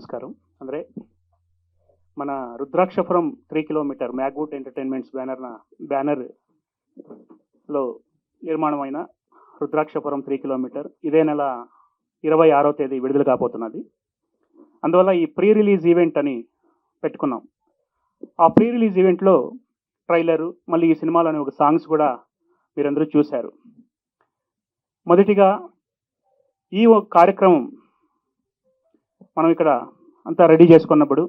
నమస్కారం. ಅಂದರೆ మన రుద్రాక్షపురం 3 కిలోమీటర్ మ్యాగ్వుడ్ ఎంటర్టైన్మెంట్స్ బ్యానర్లో నిర్మాణమైన రుద్రాక్షపురం 3 కిలోమీటర్ ఇదే నెల 26వ తేదీ విడుదల కాబోతున్నది. అందువల్ల ఈ ప్రీ రిలీజ్ ఈవెంట్ అని పెట్టుకున్నాం. ఆ ప్రీ రిలీజ్ ఈవెంట్లో ట్రైలరు, మళ్ళీ ఈ సినిమాలోని ఒక సాంగ్స్ కూడా మీరందరూ చూశారు. మొదటిగా ఈ కార్యక్రమం మనం ఇక్కడ అంతా రెడీ చేసుకున్నప్పుడు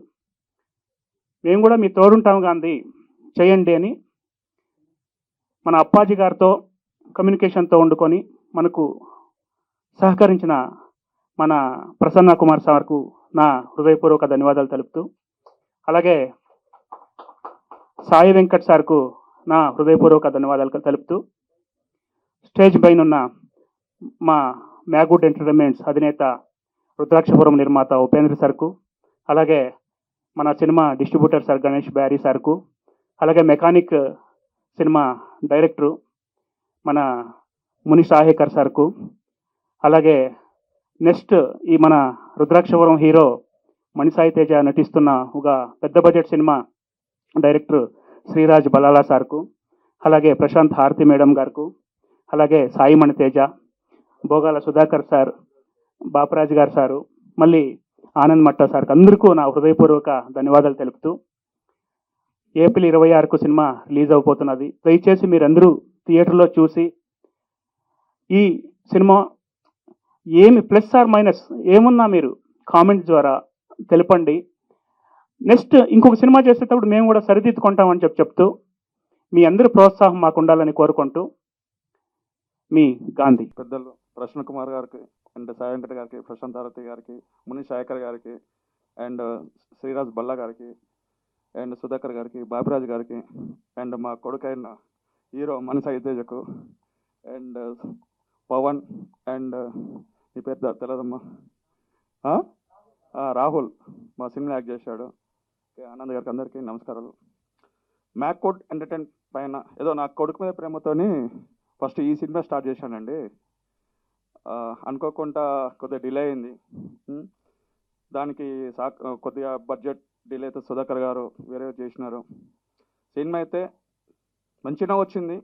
మేము కూడా మీ తోడుంటాం గాంధీ చేయండి అని మన అప్పాజీ గారితో కమ్యూనికేషన్తో వండుకొని మనకు సహకరించిన మన ప్రసన్న కుమార్ సార్కు నా హృదయపూర్వక ధన్యవాదాలు తెలుపుతూ, అలాగే సాయి వెంకట్ సార్కు నా హృదయపూర్వక ధన్యవాదాలు తెలుపుతూ, స్టేజ్ పైన ఉన్న మా మ్యాగ్వుడ్ ఎంటర్టైన్మెంట్స్ అధినేత రుద్రాక్షపురం నిర్మాత ఉపేంద్ర సార్కు, అలాగే మన cinema distributor sir Ganesh Barry సార్కు, అలాగే మెకానిక్ సినిమా డైరెక్టరు మన ముని సాహేకర్ సార్కు, అలాగే నెక్స్ట్ ఈ మన రుద్రాక్షపురం హీరో మణిసాయి తేజ నటిస్తున్న ఒక పెద్ద budget cinema director Sreeraj Balala సార్కు, అలాగే ప్రశాంత్ హారతి మేడం గారికి, అలాగే సాయి మణి తేజ, భోగాల సుధాకర్ సార్, బాపరాజు గారు సారు, మళ్ళీ ఆనంద్ మట్టా సార్కి అందరికీ నా హృదయపూర్వక ధన్యవాదాలు తెలుపుతూ, ఏప్రిల్ 26కు సినిమా రిలీజ్ అవబోతున్నది. దయచేసి మీరందరూ థియేటర్లో చూసి ఈ సినిమా ఏమి ప్లస్ ఆర్ మైనస్ ఏమున్నా మీరు కామెంట్ ద్వారా తెలపండి. నెక్స్ట్ ఇంకొక సినిమా చేసేటప్పుడు మేము కూడా సరిదిద్దుకుంటామని చెప్తూ మీ అందరి ప్రోత్సాహం మాకు ఉండాలని కోరుకుంటూ మీ గాంధీ. పెద్దలు ప్రసన్న కుమార్ గారికి అండ్ సాయి వెంకట గారికి, ప్రశాంత్ హారతి గారికి, ముని శేఖర్ గారికి, అండ్ శ్రీరాజ్ బల్లా గారికి, అండ్ సుధాకర్ గారికి, బాబిరాజు గారికి, అండ్ మా కొడుకైన హీరో మణిసాయి తేజకు, అండ్ పవన్, అండ్ ఈ పేరు తెలదమ్మా రాహుల్ మా సినిమా యాక్ట్ చేశాడు, ఆనంద్ గారికి, అందరికీ నమస్కారాలు. మ్యాగ్వుడ్ ఎంటర్టైన్ పైన ఏదో నా కొడుకు మీద ప్రేమతోని ఫస్ట్ ఈ సినిమా స్టార్ట్ చేశానండి. అనుకోకుండా కొద్దిగా డిలే అయింది. దానికి కొద్దిగా బడ్జెట్ డిలే అయితే సుధాకర్ గారు వేరే చేసినారు. సినిమా అయితే మంచిగా వచ్చింది.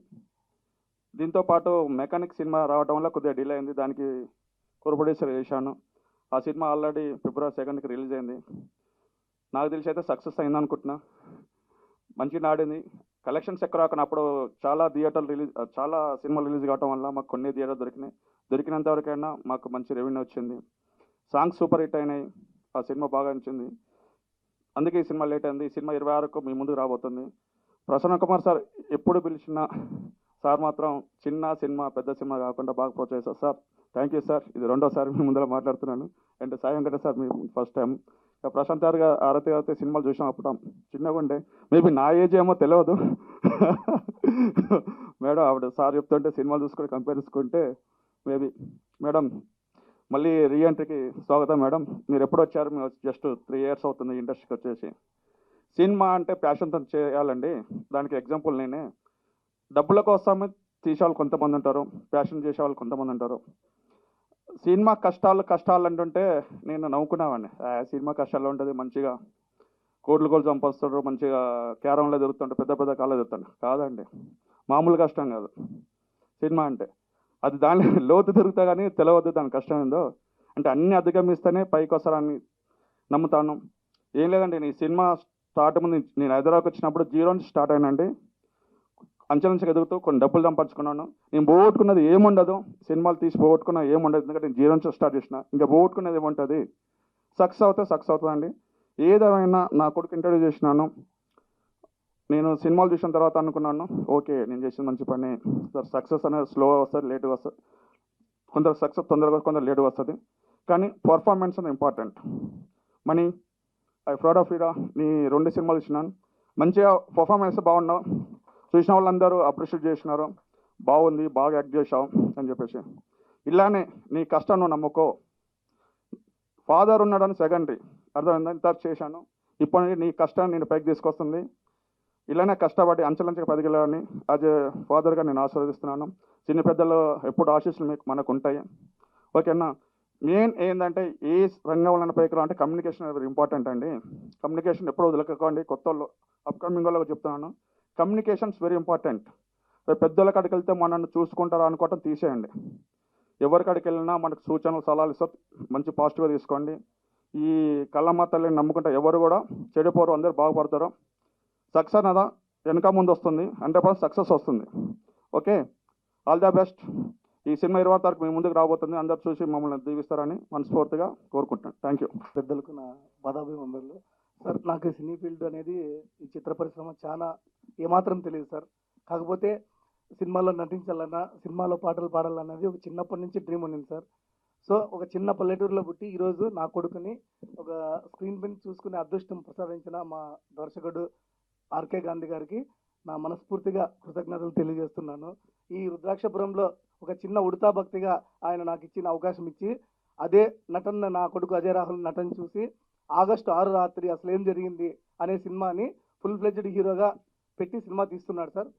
దీంతోపాటు మెకానిక్ సినిమా రావడం వల్ల కొద్దిగా డిలే అయింది. దానికి ప్రొడ్యూసర్ చేశాను. ఆ సినిమా ఆల్రెడీ ఫిబ్రవరి 2కి రిలీజ్ అయింది. నాకు తెలిసి అయితే సక్సెస్ అయింది అనుకుంటున్నా. మంచిగా ఆడింది. కలెక్షన్స్ ఎక్కడ రాకున్నప్పుడు చాలా సినిమాలు రిలీజ్ కావడం వల్ల మాకు కొన్ని థియేటర్ దొరికినంత వరకైనా మాకు మంచి రెవెన్యూ వచ్చింది. సాంగ్స్ సూపర్ హిట్ అయినాయి. ఆ సినిమా బాగా నచ్చింది. అందుకే ఈ సినిమా లేట్ అయింది. ఈ సినిమా 26కు మీ ముందుకు రాబోతుంది. ప్రసన్న కుమార్ సార్ ఎప్పుడు పిలిచిన సార్ మాత్రం చిన్న సినిమా పెద్ద సినిమా కాకుండా బాగా ప్రోత్సహిస్తారు సార్. Thank you sir. ఇది రెండోసారి మీ ముందర మాట్లాడుతున్నాను. అండ్ సాయి వెంకట సార్ మీ ఫస్ట్ టైం. ప్రశాంత్ హారతి గారితో సినిమాలు చూసాం. అప్పుడు చిన్నగా ఉండే, మేబీ నా ఏజ్ ఏమో తెలియదు మేడం. ఆవిడ సార్ చెప్తుంటే సినిమాలు చూసుకొని కంపేర్ చేసుకుంటే మేబీ మేడం మళ్ళీ రీఎంట్రీకి స్వాగతం మేడం. మీరు ఎప్పుడు వచ్చారు? మేము జస్ట్ 3 years అవుతుంది ఇండస్ట్రీకి వచ్చేసి. సినిమా అంటే ప్యాషన్తో చేయాలండి. దానికి ఎగ్జాంపుల్ నేనే. డబ్బుల కోసమే తీసేవాళ్ళు కొంతమంది ఉంటారు, ప్యాషన్ చేసేవాళ్ళు కొంతమంది ఉంటారు. సినిమా కష్టాలు అంటుంటే నేను నవ్వుకున్నామండి. సినిమా కష్టాలు ఉంటుంది, మంచిగా కోట్లు సంపాదిస్తారు, మంచిగా క్యారంలో తిరుగుతుంటే పెద్ద పెద్ద కాళ్ళు తిరుగుతాడు. కాదండి, మామూలు కష్టం కాదు సినిమా అంటే. అది దాని లోతు తిరుగుతా కానీ తెలియవద్దు దాని కష్టం ఏందో. అంటే అన్నీ అధిగమిస్తేనే పైకి వస్తారని నమ్ముతాను. ఏం లేదండి, ఈ సినిమా స్టార్ట్ ముందు నేను హైదరాబాద్కి వచ్చినప్పుడు 0 నుంచి స్టార్ట్ అయినండి. అంచెలంచెగా ఎదుగుతూ కొన్ని డబ్బులు సంపాదించుకున్నాను. నేను పోగొట్టుకున్నది ఏముండదు, సినిమాలు తీసి పోగొట్టుకున్నది ఏముండదు. ఎందుకంటే నేను 0 నుంచి స్టార్ట్ చేసిన. ఇంకా పోగొట్టుకున్నది ఏముంటుంది? సక్సెస్ అవుతుందండి. ఏదేమైనా నా కొడుకు ఇంట్రడ్యూస్ చేసినాను. నేను సినిమాలు చూసిన తర్వాత అనుకున్నాను, ఓకే నేను చేసిన మంచి పని. సక్సెస్ అనేది స్లోగా వస్తుంది, లేట్గా వస్తుంది. కొందరు సక్సెస్ తొందరగా, కొందరు లేట్గా వస్తుంది. కానీ పర్ఫార్మెన్స్ అనేది important. Mani I proud of ఇరా. నీ 2 సినిమాలు ఇచ్చినాను, మంచిగా పర్ఫార్మెన్స్ బాగున్నావు. చూసిన వాళ్ళందరూ అప్రిషియేట్ చేసినారు. బాగుంది, బాగా యాక్ట్ చేసావు అని చెప్పేసి. ఇలానే నీ కష్టం నువ్వు నమ్ముకో. ఫాదర్ ఉన్నాడని సెకండరీ, అర్థమైందా? ఇంత చేశాను. ఇప్పుడు నీ కష్టాన్ని నేను పైకి తీసుకొస్తుంది. ఇలానే కష్టపడి అంచెలంచెగా పదిగలని యాజ్ ఏ ఫాదర్గా నేను ఆశీర్వదిస్తున్నాను. చిన్న పెద్దలు ఎప్పుడు ఆశీస్సులు మనకు ఉంటాయి. ఓకేనా? మెయిన్ ఏంటంటే ఏ రంగంలో పైకి అంటే కమ్యూనికేషన్ వెరీ ఇంపార్టెంట్ అండి. కమ్యూనికేషన్ ఎప్పుడో వదలకండి. కొత్త వాళ్ళు అప్కమింగ్ వాళ్ళకి చెప్తున్నాను, కమ్యూనికేషన్స్ వెరీ ఇంపార్టెంట్. పెద్దోళ్ళ కాడికి వెళ్తే మనల్ని చూసుకుంటారా అనుకోవటం తీసేయండి. ఎవరి కాడికి వెళ్ళినా మనకు సూచనలు సలహాలు ఇస్తారు, మంచి పాజిటివ్గా తీసుకోండి. ఈ కళ్ళమ్మ తల్లిని నమ్ముకుంటే ఎవరు కూడా చెడిపోరు, అందరూ బాగుపడతారు. సక్సెస్ అన్నదా వెనక ముందు వస్తుంది, 100% సక్సెస్ వస్తుంది. Okay, all the best. ఈ సినిమా 20 తారీఖు మీ ముందుకు రాబోతుంది. అందరు చూసి మమ్మల్ని దీవిస్తారని మనస్ఫూర్తిగా కోరుకుంటున్నాను. Thank you. పెద్దలకు నా పదాభివందనలు. సార్, నాకు సినీ ఫీల్డ్ అనేది, ఈ చిత్ర పరిశ్రమ చాలా ఏమాత్రం తెలియదు సార్. కాకపోతే సినిమాలో నటించాలన్నా, సినిమాలో పాటలు పాడాలన్నది ఒక చిన్నప్పటి నుంచి డ్రీమ్ ఉండింది సార్. సో ఒక చిన్న పల్లెటూరులో పుట్టి ఈరోజు నా కొడుకుని ఒక స్క్రీన్ పైన చూసుకునే అదృష్టం ప్రసాదించిన మా దర్శకుడు ఆర్కే గాంధీ గారికి నా మనస్ఫూర్తిగా కృతజ్ఞతలు తెలియజేస్తున్నాను. ఈ రుద్రాక్షపురంలో ఒక చిన్న ఉడతా భక్తిగా ఆయన నాకు ఇచ్చిన అవకాశం ఇచ్చి, అదే నటన నా కొడుకు అజయ్ రాహుల్ నటన చూసి ఆగస్టు 6 రాత్రి అసలు ఏం జరిగింది అనే సినిమాని ఫుల్ ఫ్లెడ్జ్డ్ హీరోగా పెట్టి సినిమా తీస్తున్నాడు సార్.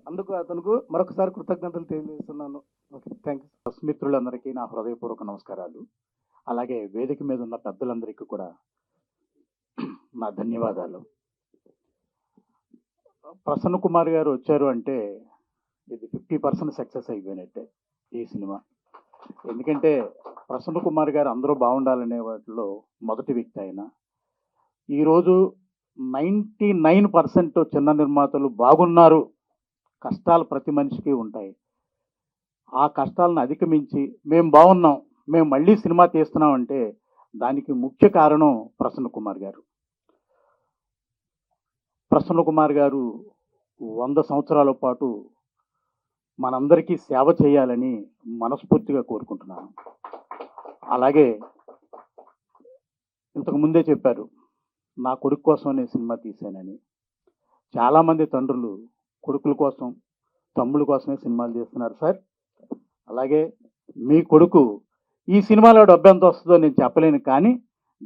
అందుకు అతనికి మరొకసారి కృతజ్ఞతలు తెలియజేస్తున్నాను. Okay, thank you. మిత్రులందరికీ నా హృదయపూర్వక నమస్కారాలు. అలాగే వేదిక మీద ఉన్న పెద్దలందరికీ కూడా నా ధన్యవాదాలు. ప్రసన్న కుమార్ గారు వచ్చారు అంటే ఇది 50% సక్సెస్ అయిపోయినట్టే ఈ సినిమా. ఎందుకంటే ప్రసన్న కుమార్ గారు అందరూ బాగుండాలనే వాటిలో మొదటి వ్యక్తి ఆయన. ఈరోజు 99% చిన్న నిర్మాతలు బాగున్నారు. కష్టాలు ప్రతి మనిషికి ఉంటాయి. ఆ కష్టాలను అధిగమించి మేము బాగున్నాం, మేము మళ్ళీ సినిమా తీస్తున్నాం అంటే దానికి ముఖ్య కారణం ప్రసన్న కుమార్ గారు. ప్రసన్న కుమార్ గారు 100 సంవత్సరాల పాటు మనందరికీ సేవ చేయాలని మనస్ఫూర్తిగా కోరుకుంటున్నాను. అలాగే ఇంతకు ముందే చెప్పారు, నా కొడుకు కోసం నేను సినిమా తీశానని. చాలామంది తండ్రులు కొడుకుల కోసం, తమ్ముళ్ళ కోసమే సినిమాలు చేస్తున్నారు సార్. అలాగే మీ కొడుకు ఈ సినిమాలో డబ్బు ఎంత వస్తుందో నేను చెప్పలేను, కానీ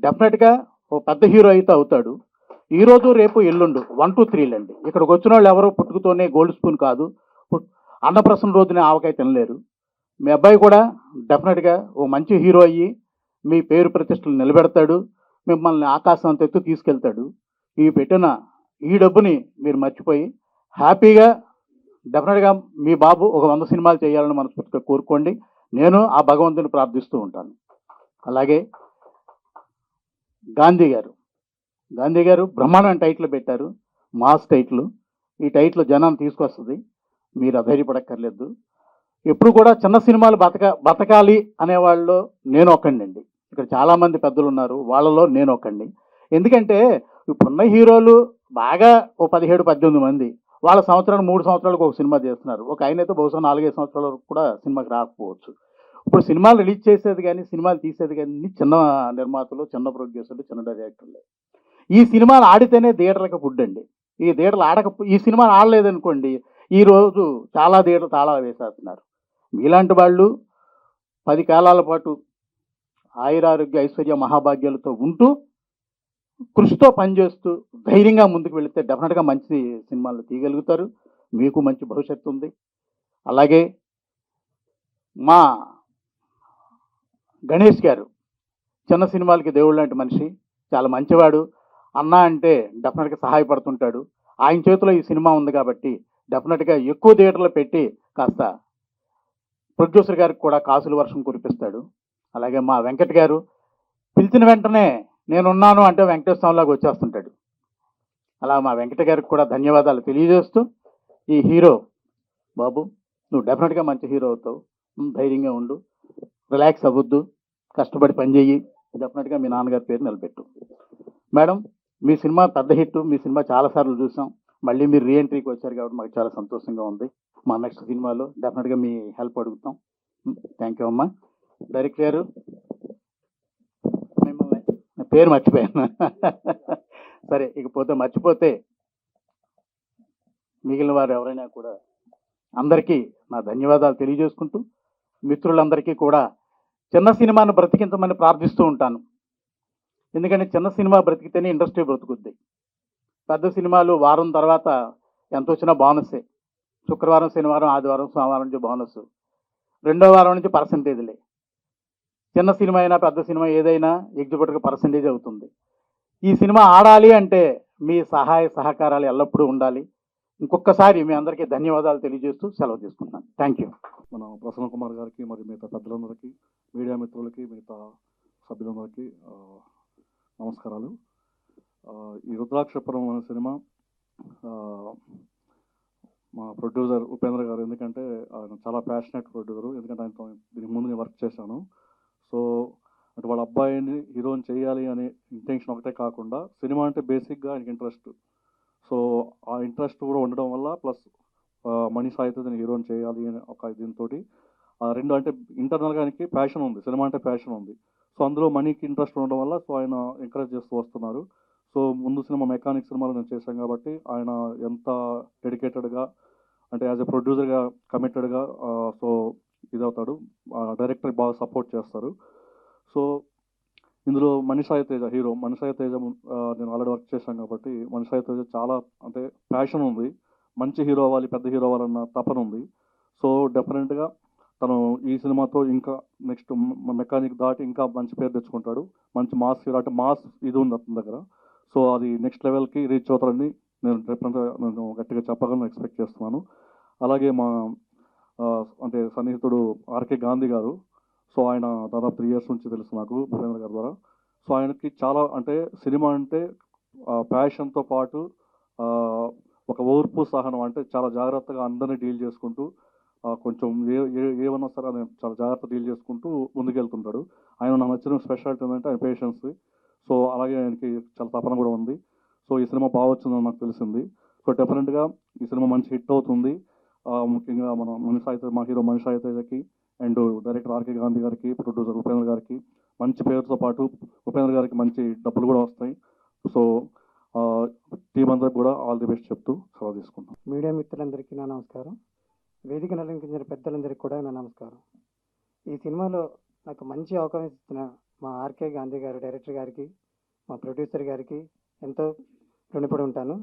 డెఫినెట్గా ఓ పెద్ద హీరో అయితే అవుతాడు. ఈరోజు రేపు ఎల్లుండు 1, 2, 3 అండి. ఇక్కడికి వచ్చిన వాళ్ళు ఎవరో పుట్టుకతోనే గోల్డ్ స్పూన్ కాదు, అన్నప్రసన్న రోజునే ఆవకాయ తినలేరు. మీ అబ్బాయి కూడా డెఫినెట్గా ఓ మంచి హీరో అయ్యి మీ పేరు ప్రతిష్టలు నిలబెడతాడు, మిమ్మల్ని ఆకాశం అంత ఎత్తు తీసుకెళ్తాడు. ఈ పెట్టిన ఈ డబ్బుని మీరు మర్చిపోయి హ్యాపీగా డెఫినెట్గా మీ బాబు ఒక 100 సినిమాలు చేయాలని మనస్ఫూర్తిగా కోరుకోండి. నేను ఆ భగవంతుని ప్రార్థిస్తూ ఉంటాను. అలాగే గాంధీ గారు బ్రహ్మాండం టైటిల్ పెట్టారు, మాస్ టైటిల్. ఈ టైటిల్ జనాన్ని తీసుకొస్తుంది, మీరు అధైర్యపడక్కర్లేదు. ఎప్పుడు కూడా చిన్న సినిమాలు బతకాలి అనేవాళ్ళు నేను ఒకండి. ఇక్కడ చాలామంది పెద్దలు ఉన్నారు, వాళ్ళలో నేను ఒకండి. ఎందుకంటే ఇప్పుడున్న హీరోలు బాగా ఓ 17, 18 మంది, వాళ్ళ సంవత్సరాలు 3 సంవత్సరాలకు ఒక సినిమా చేస్తున్నారు. ఒక ఆయన అయితే బహుశా 4, 5 సంవత్సరాల వరకు కూడా సినిమాకి రాకపోవచ్చు. ఇప్పుడు సినిమాలు రిలీజ్ చేసేది కానీ, సినిమాలు తీసేది కానీ చిన్న నిర్మాతలు, చిన్న ప్రొడ్యూసర్లు, చిన్న డైరెక్టర్లు. ఈ సినిమాలు ఆడితేనే థియేటర్లకు ఫుడ్ అండి. ఈ థియేటర్లు ఈ సినిమాలు ఆడలేదనుకోండి, ఈరోజు చాలా థియేటర్లు తాళాలు వేసేస్తున్నారు. మీలాంటి వాళ్ళు 10 కాలాల పాటు ఆయురారోగ్య ఐశ్వర్య మహాభాగ్యాలతో ఉంటూ కృషితో పనిచేస్తూ ధైర్యంగా ముందుకు వెళితే డెఫినెట్గా మంచి సినిమాలు తీయగలుగుతారు, మీకు మంచి భవిష్యత్తు ఉంది. అలాగే మా గణేష్ గారు చిన్న సినిమాలకి దేవుడు లాంటి మనిషి, చాలా మంచివాడు. అన్న అంటే డెఫినెట్గా సహాయపడుతుంటాడు. ఆయన చేతిలో ఈ సినిమా ఉంది కాబట్టి డెఫినెట్గా ఎక్కువ థియేటర్లో పెట్టి కాస్త ప్రొడ్యూసర్ గారికి కూడా కాసుల వర్షం కురిపిస్తాడు. అలాగే మా వెంకట్ గారు పిలిచిన వెంటనే నేనున్నాను అంటే వెంకటేశ్వరంలాగా వచ్చేస్తుంటాడు. అలా మా వెంకట గారికి కూడా ధన్యవాదాలు తెలియజేస్తూ, ఈ హీరో బాబు నువ్వు డెఫినెట్గా మంచి హీరో అవుతావు, ధైర్యంగా ఉండు, రిలాక్స్ అవ్వద్దు, కష్టపడి పనిచేయి, డెఫినెట్గా మీ నాన్నగారి పేరు నిలబెట్టు. మేడం, మీ సినిమా పెద్ద హిట్, మీ సినిమా చాలాసార్లు చూసాం, మళ్ళీ మీరు రీఎంట్రీకి వచ్చారు కాబట్టి మాకు చాలా సంతోషంగా ఉంది. మా నెక్స్ట్ సినిమాలో డెఫినెట్గా మీ హెల్ప్ అడుగుతాం. థ్యాంక్ యూ అమ్మా. డైరెక్టర్ గారు మిమ్మల్ని పేరు మర్చిపోయాను సరే, ఇకపోతే మర్చిపోతే మిగిలిన వారు ఎవరైనా కూడా అందరికీ నా ధన్యవాదాలు తెలియజేసుకుంటూ, మిత్రులందరికీ కూడా చిన్న సినిమాను బ్రతికించమని ప్రార్థిస్తూ ఉంటాను. ఎందుకంటే చిన్న సినిమా బ్రతికితేనే ఇండస్ట్రీ బ్రతుకుద్ది. పెద్ద సినిమాలు వారం తర్వాత ఎంత వచ్చినా బోనస్సే. శుక్రవారం, శనివారం, ఆదివారం, సోమవారం నుంచి బోనస్, రెండో వారం నుంచి పర్సంటేజ్లే. చిన్న సినిమా అయినా పెద్ద సినిమా ఏదైనా ఎగ్జిక్యూటివ్ పర్సంటేజ్ అవుతుంది. ఈ సినిమా ఆడాలి అంటే మీ సహాయ సహకారాలు ఎల్లప్పుడూ ఉండాలి. ఇంకొకసారి మీ అందరికీ ధన్యవాదాలు తెలియజేస్తూ సెలవు తీసుకుంటున్నాను. Thank you. మన ప్రసన్న కుమార్ గారికి మరియు మిగతా పెద్దలందరికీ, మీడియా మిత్రులకి, మిగతా సభ్యులందరికీ నమస్కారాలు. ఈ రుద్రాక్షపురం అనే సినిమా మా ప్రొడ్యూసర్ ఉపేంద్ర గారు, ఎందుకంటే ఆయన చాలా ప్యాషనెట్ ప్రొడ్యూసరు, ఎందుకంటే ఆయనతో దీనికి ముందు నేను వర్క్ చేశాను. సో అంటే వాళ్ళ అబ్బాయిని హీరోని చేయాలి అనే ఇంటెన్షన్ ఒకటే కాకుండా సినిమా అంటే బేసిక్గా ఆయనకి ఇంట్రెస్ట్. సో ఆ ఇంట్రెస్ట్ కూడా ఉండడం వల్ల ప్లస్ మనీ సాయితో దీన్ని హీరోని చేయాలి అనే ఒక దీంతో రెండు అంటే ఇంటర్నల్గా ఆయనకి ప్యాషన్ ఉంది, సినిమా అంటే ప్యాషన్ ఉంది. సో అందులో మనీకి ఇంట్రెస్ట్ ఉండడం వల్ల సో ఆయన ఎంకరేజ్ చేస్తూ వస్తున్నారు. సో ముందు సినిమా మెకానిక్ సినిమాలో నేను చేశాను కాబట్టి ఆయన ఎంత డెడికేటెడ్గా అంటే యాజ్ ఎ ప్రొడ్యూసర్గా కమిటెడ్గా సో ఇదవుతాడు. డైరెక్టర్ బాగా సపోర్ట్ చేస్తారు. సో ఇందులో మనీషాయి తేజ హీరో. మనీషాయి తేజ నేను ఆల్రెడీ వర్క్ చేశాను కాబట్టి మనీషాయి తేజ చాలా అంటే ప్యాషన్ ఉంది, మంచి హీరో అవ్వాలి, పెద్ద హీరో అవ్వాలన్న తపన ఉంది. సో డెఫినెట్గా తను ఈ సినిమాతో ఇంకా నెక్స్ట్ మెకానిక్ దాటి ఇంకా మంచి పేరు తెచ్చుకుంటాడు. మంచి మాస్ హీరో అంటే మాస్ ఇది ఉంది అతని దగ్గర. సో అది నెక్స్ట్ లెవెల్కి రీచ్ అవుతారని నేను గట్టిగా చెప్పగలను, ఎక్స్పెక్ట్ చేస్తున్నాను. అలాగే మా అంటే సన్నిహితుడు ఆర్కే గాంధీ గారు. సో ఆయన దాదాపు 3 years నుంచి తెలుసు నాకు భూపేంద్ర గారి ద్వారా. సో ఆయనకి చాలా అంటే సినిమా అంటే ప్యాషన్తో పాటు ఒక ఓర్పు సహనం, అంటే చాలా జాగ్రత్తగా అందరినీ డీల్ చేసుకుంటూ కొంచెం ఏమన్నా సరే ఆయన చాలా జాగ్రత్త డీల్ చేసుకుంటూ ముందుకెళ్తుంటాడు. ఆయన నాకు నచ్చిన స్పెషాలిటీ ఏంటంటే ఆయన పేషెన్స్. సో అలాగే ఆయనకి చాలా తపన కూడా ఉంది. సో ఈ సినిమా బాగా వచ్చిందని నాకు తెలిసింది. సో డెఫినెట్గా ఈ సినిమా మంచి హిట్ అవుతుంది. ముఖ్యంగా మన మా హీరో మనీషాయి తేజకి అండ్ డైరెక్టర్ ఆర్కే గాంధీ గారికి, ప్రొడ్యూసర్ ఉపేంద్ర గారికి మంచి పేరుతో పాటు ఉపేంద్ర గారికి మంచి డబ్బులు కూడా వస్తాయి. సో టీం అందరికి కూడా ఆల్ ది బెస్ట్ చెప్తూ సెలవు తీసుకుంటాం. మీడియా మిత్రులందరికీ నా నమస్కారం. వేదిక అలంకరించిన పెద్దలందరికీ కూడా నా నమస్కారం. ఈ సినిమాలో నాకు మంచి అవకాశం ఇచ్చిన మా ఆర్కే గాంధీ గారు డైరెక్టర్ గారికి, మా ప్రొడ్యూసర్ గారికి ఎంతో రుణపడి ఉంటాను.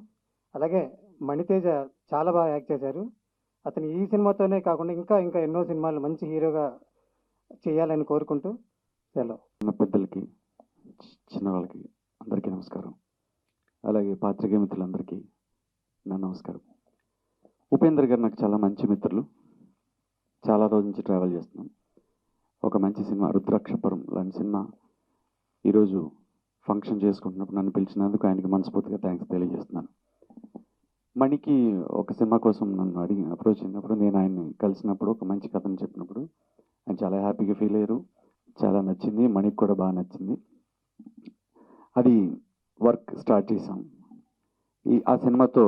అలాగే మణితేజ చాలా బాగా యాక్ట్ చేశారు. అతను ఈ సినిమాతోనే కాకుండా ఇంకా ఇంకా ఎన్నో సినిమాలు మంచి హీరోగా చేయాలని కోరుకుంటూ సెలవు. చిన్న పెద్దలకి, చిన్నవాళ్ళకి అందరికీ నమస్కారం. అలాగే పాత్రికేయ మిత్రులందరికీ నా నమస్కారం. ఉపేంద్ర గారు నాకు చాలా మంచి మిత్రులు. చాలా రోజు నుంచి ట్రావెల్ చేస్తున్నాం. ఒక మంచి సినిమా రుద్రాక్షపురం లాంటి సినిమా ఈరోజు ఫంక్షన్ చేసుకుంటున్నప్పుడు నన్ను పిలిచినందుకు ఆయనకి మనస్ఫూర్తిగా థ్యాంక్స్ తెలియజేస్తున్నాను. మణికి ఒక సినిమా కోసం నన్ను అప్రోచ్ అయినప్పుడు, నేను ఆయన్ని కలిసినప్పుడు ఒక మంచి కథను చెప్పినప్పుడు ఆయన చాలా హ్యాపీగా ఫీల్ అయ్యారు. చాలా నచ్చింది, మణికి కూడా బాగా నచ్చింది. అది వర్క్ స్టార్ట్ చేశాం. ఆ సినిమాతో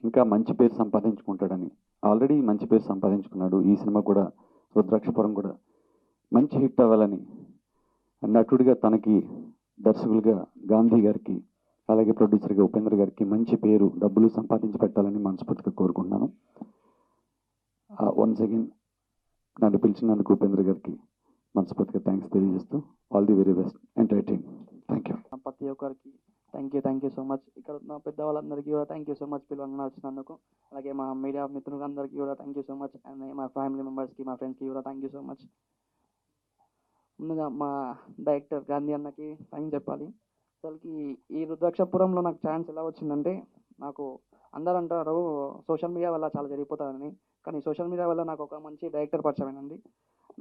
ఇంకా మంచి పేరు సంపాదించుకుంటాడని, ఆల్రెడీ మంచి పేరు సంపాదించుకున్నాడు. ఈ సినిమా కూడా రుద్రాక్షపురం కూడా మంచి హిట్ అవ్వాలని నటుడిగా తనకి, దర్శకులుగా గాంధీ గారికి, అలాగే ప్రొడ్యూసర్గా ఉపేంద్ర గారికి మంచి పేరు, డబ్బులు సంపాదించి పెట్టాలని మనస్ఫూర్తిగా కోరుకుంటున్నాను. వన్స్ అగైన్ నన్ను పిలిచినందుకు ఉపేంద్ర గారికి మనస్ఫూర్తిగా థ్యాంక్స్ తెలియజేస్తూ all the very best entertain. Thank you. ప్రతి ఒక్కరికి థ్యాంక్ యూ సో మచ్. ఇక్కడ ఉన్న పెద్దవాళ్ళందరికీ కూడా థ్యాంక్ యూ సో మచ్ పిలువన్న వచ్చినందుకు. అలాగే మా మీడియా మిత్రులందరికీ కూడా thank you so much. And మా ఫ్యామిలీ మెంబర్స్కి, మా ఫ్రెండ్స్కి కూడా థ్యాంక్ యూ సో మచ్. ముందుగా మా డైరెక్టర్ గాంధీ అన్నకి థ్యాంక్ చెప్పాలి. అసలుకి ఈ రుద్రాక్షపురంలో నాకు ఛాన్స్ ఎలా వచ్చిందంటే, నాకు అందరూ అంటారు సోషల్ మీడియా వల్ల చాలా జరిగిపోతుందని, కానీ సోషల్ మీడియా వల్ల నాకు ఒక మంచి డైరెక్టర్ పరిచయం అయిందండి.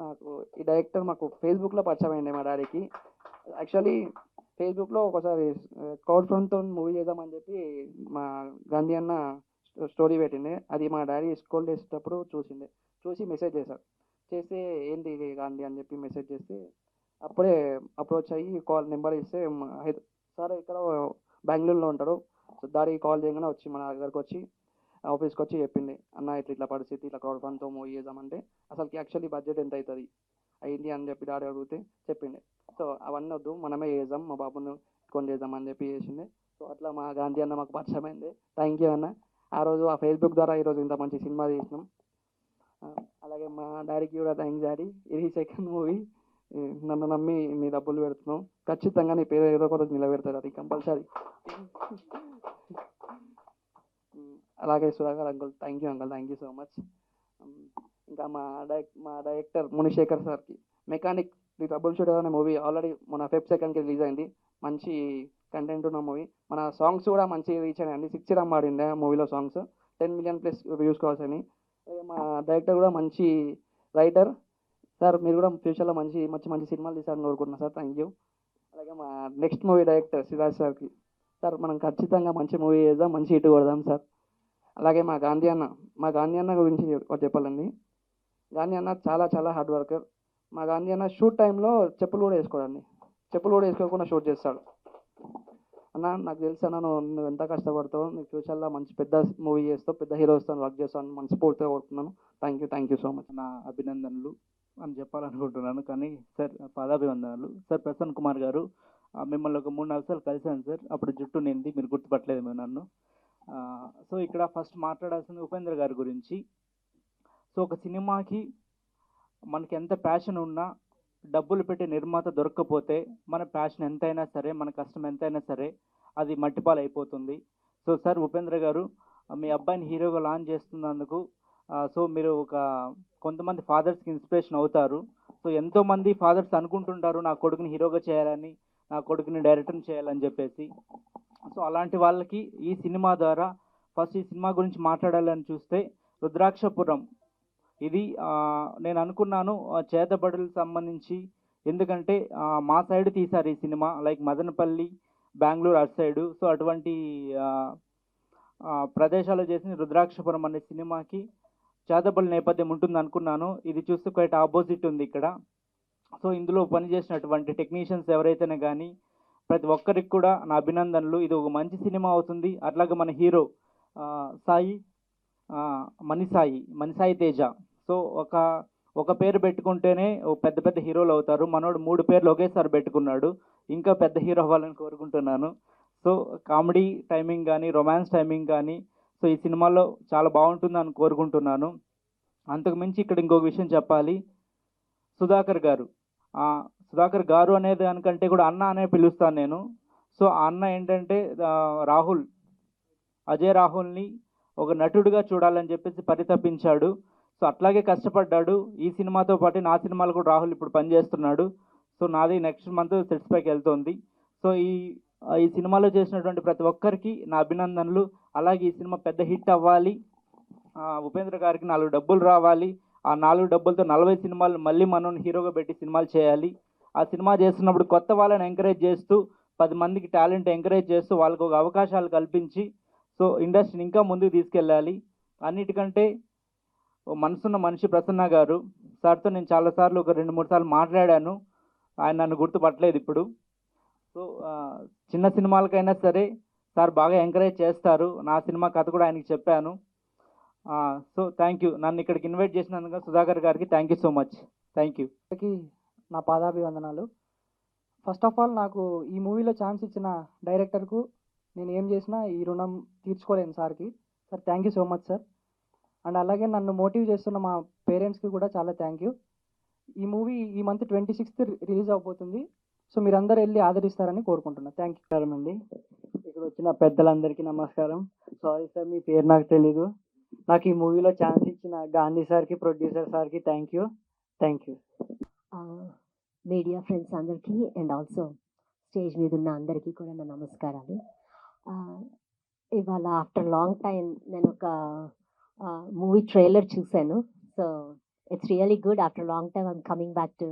నాకు ఈ డైరెక్టర్ మాకు ఫేస్బుక్లో పరిచయం అయింది మా డాడీకి. యాక్చువల్లీ ఫేస్బుక్లో ఒకసారి క్రౌడ్ ఫండ్తో మూవీ చేద్దామని చెప్పి మా గాంధీ అన్న స్టోరీ పెట్టిండే. అది మా డాడీ స్కూల్ చేసేటప్పుడు చూసి మెసేజ్ చేశాడు. చేస్తే ఏంటి ఇది గాంధీ అని చెప్పి మెసేజ్ చేస్తే అప్పుడే అప్రోచ్ అయ్యి నెంబర్ ఇస్తే సార్ ఇక్కడ బెంగళూరులో ఉంటాడు. సో దాడికి కాల్ చేయగానే వచ్చి మన దగ్గరకు వచ్చి ఆఫీస్కి వచ్చి చెప్పింది, అన్న ఇట్లా పరిస్థితి, ఇట్లా క్రౌడ్ ఫండ్తో మూవీ చేద్దామంటే అసలుకి యాక్చువల్లీ బడ్జెట్ ఎంత అవుతుంది అయింది అని చెప్పి డాడీ అడిగితే చెప్పిండే. సో అవన్నీ వద్దు, మనమే చేద్దాం, మా బాబుని కొని చేద్దాం అని చెప్పి చేసిండే. సో అట్లా మా గాంధీ అన్న మాకు పరిచయం అయింది. థ్యాంక్ యూ అన్న. ఆ రోజు ఆ ఫేస్బుక్ ద్వారా ఈరోజు ఇంత మంచి సినిమా తీసినాం. అలాగే మా డాడీకి కూడా థ్యాంక్స్ డాడీ. ఇది సెకండ్ మూవీ, నన్ను నమ్మి నీ డబ్బులు పెడుతున్నావు, ఖచ్చితంగా నీ పేరు ఏదో ఒకటి నిలబెడతారు, అది కంపల్సరీ. అలాగే Sudhakar uncle thank you so much. ఇంకా మా డైరెక్టర్ మునిశేఖర్ సార్కి, మెకానిక్ ది ట్రబుల్ షూటర్ అనే మూవీ ఆల్రెడీ మన Feb 2కి రిలీజ్ అయింది. మంచి కంటెంట్ ఉన్న మూవీ. మన సాంగ్స్ కూడా మంచి రీచ్ అయినాయండి. 6 రమ్ ఆడింది ఆ మూవీలో songs 10 million plus views calls అని. మా డైరెక్టర్ కూడా మంచి రైటర్. సార్ మీరు కూడా ఫ్యూచర్లో మంచి మంచి మంచి సినిమాలు తీసారని కోరుకుంటున్నాను సార్. Thank you. అలాగే మా నెక్స్ట్ మూవీ డైరెక్టర్ సిరాజ్ సార్కి సార్ మనం ఖచ్చితంగా మంచి మూవీ చేద్దాం, మంచి హిట్ కొడదాం సార్. అలాగే మా గాంధీ అన్న గురించి ఒకటి చెప్పాలండి. గాంధీ అన్న చాలా చాలా హార్డ్ వర్కర్. మా గాంధీ అన్న షూట్ టైంలో చెప్పులు కూడా వేసుకోడండి. చెప్పులు కూడా వేసుకోకుండా షూట్ చేస్తాడు. అన్న నాకు తెలుసు అన్న నువ్వు ఎంత కష్టపడతావు, నీకు ఫ్యూచర్లో మంచి పెద్ద మూవీ చేస్తావు, పెద్ద హీరోస్తో వర్క్ చేస్తావు అని మనస్ఫూర్తిగా కోరుకున్నాను. Thank you so much. నా అభినందనలు అని చెప్పాలనుకుంటున్నాను. కానీ సార్ పాదాభివందనలు. సార్ ప్రసన్న కుమార్ గారు, మిమ్మల్ని ఒక 3-4 సార్లు కలిశాను సార్. అప్పుడు జుట్టు నింది, మీరు గుర్తుపట్టలేదు మీరు నన్ను. సో ఇక్కడ ఫస్ట్ మాట్లాడాల్సింది ఉపేంద్ర గారి గురించి. సో ఒక సినిమాకి మనకి ఎంత ప్యాషన్ ఉన్నా డబ్బులు పెట్టి నిర్మాత దొరక్కపోతే మన ప్యాషన్ ఎంతైనా సరే, మన కష్టం ఎంతైనా సరే అది మట్టిపాలు అయిపోతుంది. సో సార్ ఉపేంద్ర గారు, మీ అబ్బాయిని హీరోగా లాంచ్ చేస్తున్నందుకు సో మీరు కొంతమంది ఫాదర్స్కి ఇన్స్పిరేషన్ అవుతారు. సో ఎంతోమంది ఫాదర్స్ అనుకుంటుంటారు నా కొడుకుని హీరోగా చేయాలని, నా కొడుకుని డైరెక్టర్ని చేయాలని చెప్పేసి. సో అలాంటి వాళ్ళకి ఈ సినిమా ద్వారా ఫస్ట్ ఈ సినిమా గురించి మాట్లాడాలని చూస్తే రుద్రాక్షపురం ఇది నేను అనుకున్నాను చేతబడులకు సంబంధించి. ఎందుకంటే మా సైడ్ తీశారు ఈ సినిమా, లైక్ మదనపల్లి, బెంగళూరు అటు సైడు. సో అటువంటి ప్రదేశాలు చేసిన రుద్రాక్షపురం అనే సినిమాకి చేతబడి నేపథ్యం ఉంటుంది అనుకున్నాను. ఇది చూస్తే క్వైట్ ఆపోజిట్ ఉంది ఇక్కడ. సో ఇందులో పనిచేసినటువంటి టెక్నీషియన్స్ ఎవరైతేనే కానీ ప్రతి ఒక్కరికి కూడా నా అభినందనలు. ఇది ఒక మంచి సినిమా అవుతుంది. అట్లాగే మన హీరో మణిసాయి తేజ. సో ఒక పేరు పెట్టుకుంటేనే పెద్ద పెద్ద హీరోలు అవుతారు. మనోడు 3 పేర్లు ఒకేసారి పెట్టుకున్నాడు. ఇంకా పెద్ద హీరో అవ్వాలని కోరుకుంటున్నాను. సో కామెడీ టైమింగ్ కానీ, రొమాన్స్ టైమింగ్ కానీ సో ఈ సినిమాలో చాలా బాగుంటుందని కోరుకుంటున్నాను. అంతకు మించి ఇక్కడ ఇంకొక విషయం చెప్పాలి. సుధాకర్ గారు అనే దానికంటే కూడా అన్న అనే పిలుస్తాను నేను. సో ఆ అన్న ఏంటంటే అజయ్ రాహుల్ని ఒక నటుడిగా చూడాలని చెప్పేసి పరితపించాడు. సో అట్లాగే కష్టపడ్డాడు. ఈ సినిమాతో పాటు నా సినిమాలు కూడా రాహుల్ ఇప్పుడు పనిచేస్తున్నాడు. సో నాది నెక్స్ట్ మంత్ సెట్స్ పైకి వెళ్తుంది. సో ఈ సినిమాలో చేసినటువంటి ప్రతి ఒక్కరికి నా అభినందనలు. అలాగే ఈ సినిమా పెద్ద హిట్ అవ్వాలి, ఉపేంద్ర గారికి 4 డబ్బులు రావాలి. ఆ 4 డబ్బులతో 40 సినిమాలు మళ్ళీ మనం హీరోగా పెట్టి సినిమాలు చేయాలి. ఆ సినిమా చేస్తున్నప్పుడు కొత్త వాళ్ళని ఎంకరేజ్ చేస్తూ 10 మందికి టాలెంట్ ఎంకరేజ్ చేస్తూ వాళ్ళకు ఒక అవకాశాలు కల్పించి సో ఇండస్ట్రీని ఇంకా ముందుకు తీసుకెళ్ళాలి. అన్నిటికంటే మనసున్న మనిషి ప్రసన్న గారు సార్తో నేను చాలాసార్లు ఒక 2-3 సార్లు మాట్లాడాను. ఆయన నన్ను గుర్తుపట్టలేదు ఇప్పుడు. సో చిన్న సినిమాలకైనా సరే సార్ బాగా ఎంకరేజ్ చేస్తారు. నా సినిమా కథ కూడా ఆయనకి చెప్పాను. So thank you. నన్ను ఇక్కడికి ఇన్వైట్ చేసినందుకు సుధాకర్ గారికి thank you so much. Thank you. నా పాదాభివందనాలు. ఫస్ట్ ఆఫ్ ఆల్ నాకు ఈ మూవీలో ఛాన్స్ ఇచ్చిన డైరెక్టర్కు నేను ఏం చేసినా ఈ రుణం తీర్చుకోలేను సార్కి. Sir thank you so much sir. And అలాగే నన్ను మోటివ్ చేస్తున్న మా పేరెంట్స్కి కూడా చాలా థ్యాంక్ యూ. ఈ మూవీ ఈ మంత్ 26th రిలీజ్ అవబోతుంది. సో మీరందరూ వెళ్ళి ఆదరిస్తారని కోరుకుంటున్నాను. Thank you. నమస్కారం అండి. ఇక్కడ వచ్చిన పెద్దలందరికీ నమస్కారం. సారీ సార్ మీ పేరు నాకు తెలీదు. నాకు ఈ మూవీలో ఛాన్స్ ఇచ్చిన గాంధీ సార్కి, ప్రొడ్యూసర్ సార్కి థ్యాంక్ యూ. మీడియా ఫ్రెండ్స్ అందరికీ అండ్ ఆల్సో స్టేజ్ మీద ఉన్న అందరికీ కూడా నా నమస్కారాలు. ఇవాళ ఆఫ్టర్ లాంగ్ టైం నేను ఒక మూవీ ట్రైలర్ చూశాను. So it's really good. After long time I'm coming back to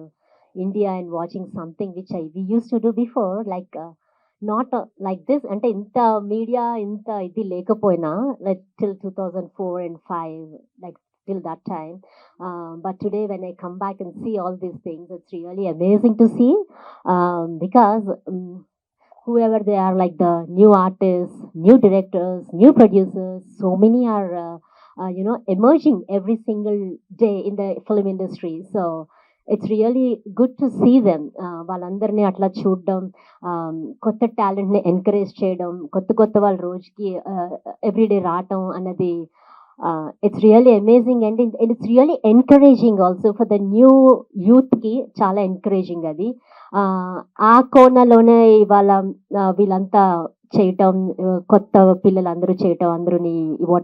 India and watching something which we used to do before, like not like this. అంటే ఇంత మీడియా ఇంత ఇది లేకపోయినా like till 2004 and 5, like till that time. But today when I come back and see all these things, it's really amazing to see, because whoever they are, like the new artists, new directors, new producers, so many are emerging every single day in the film industry. So it's really good to see them. వాళ్ళందరినీ అట్లా చూడడం, కొత్త టాలెంట్ని encourage చేయడం, కొత్త వాళ్ళు రోజుకి everyday రావటం అన్నది it's really amazing. And it's really encouraging also for the new యూత్కి. చాలా ఎంకరేజింగ్ అది. ఆ కోణలోనే ఇవాళ వీళ్ళంతా చేయటం, కొత్త పిల్లలందరూ చేయటం, అందరూని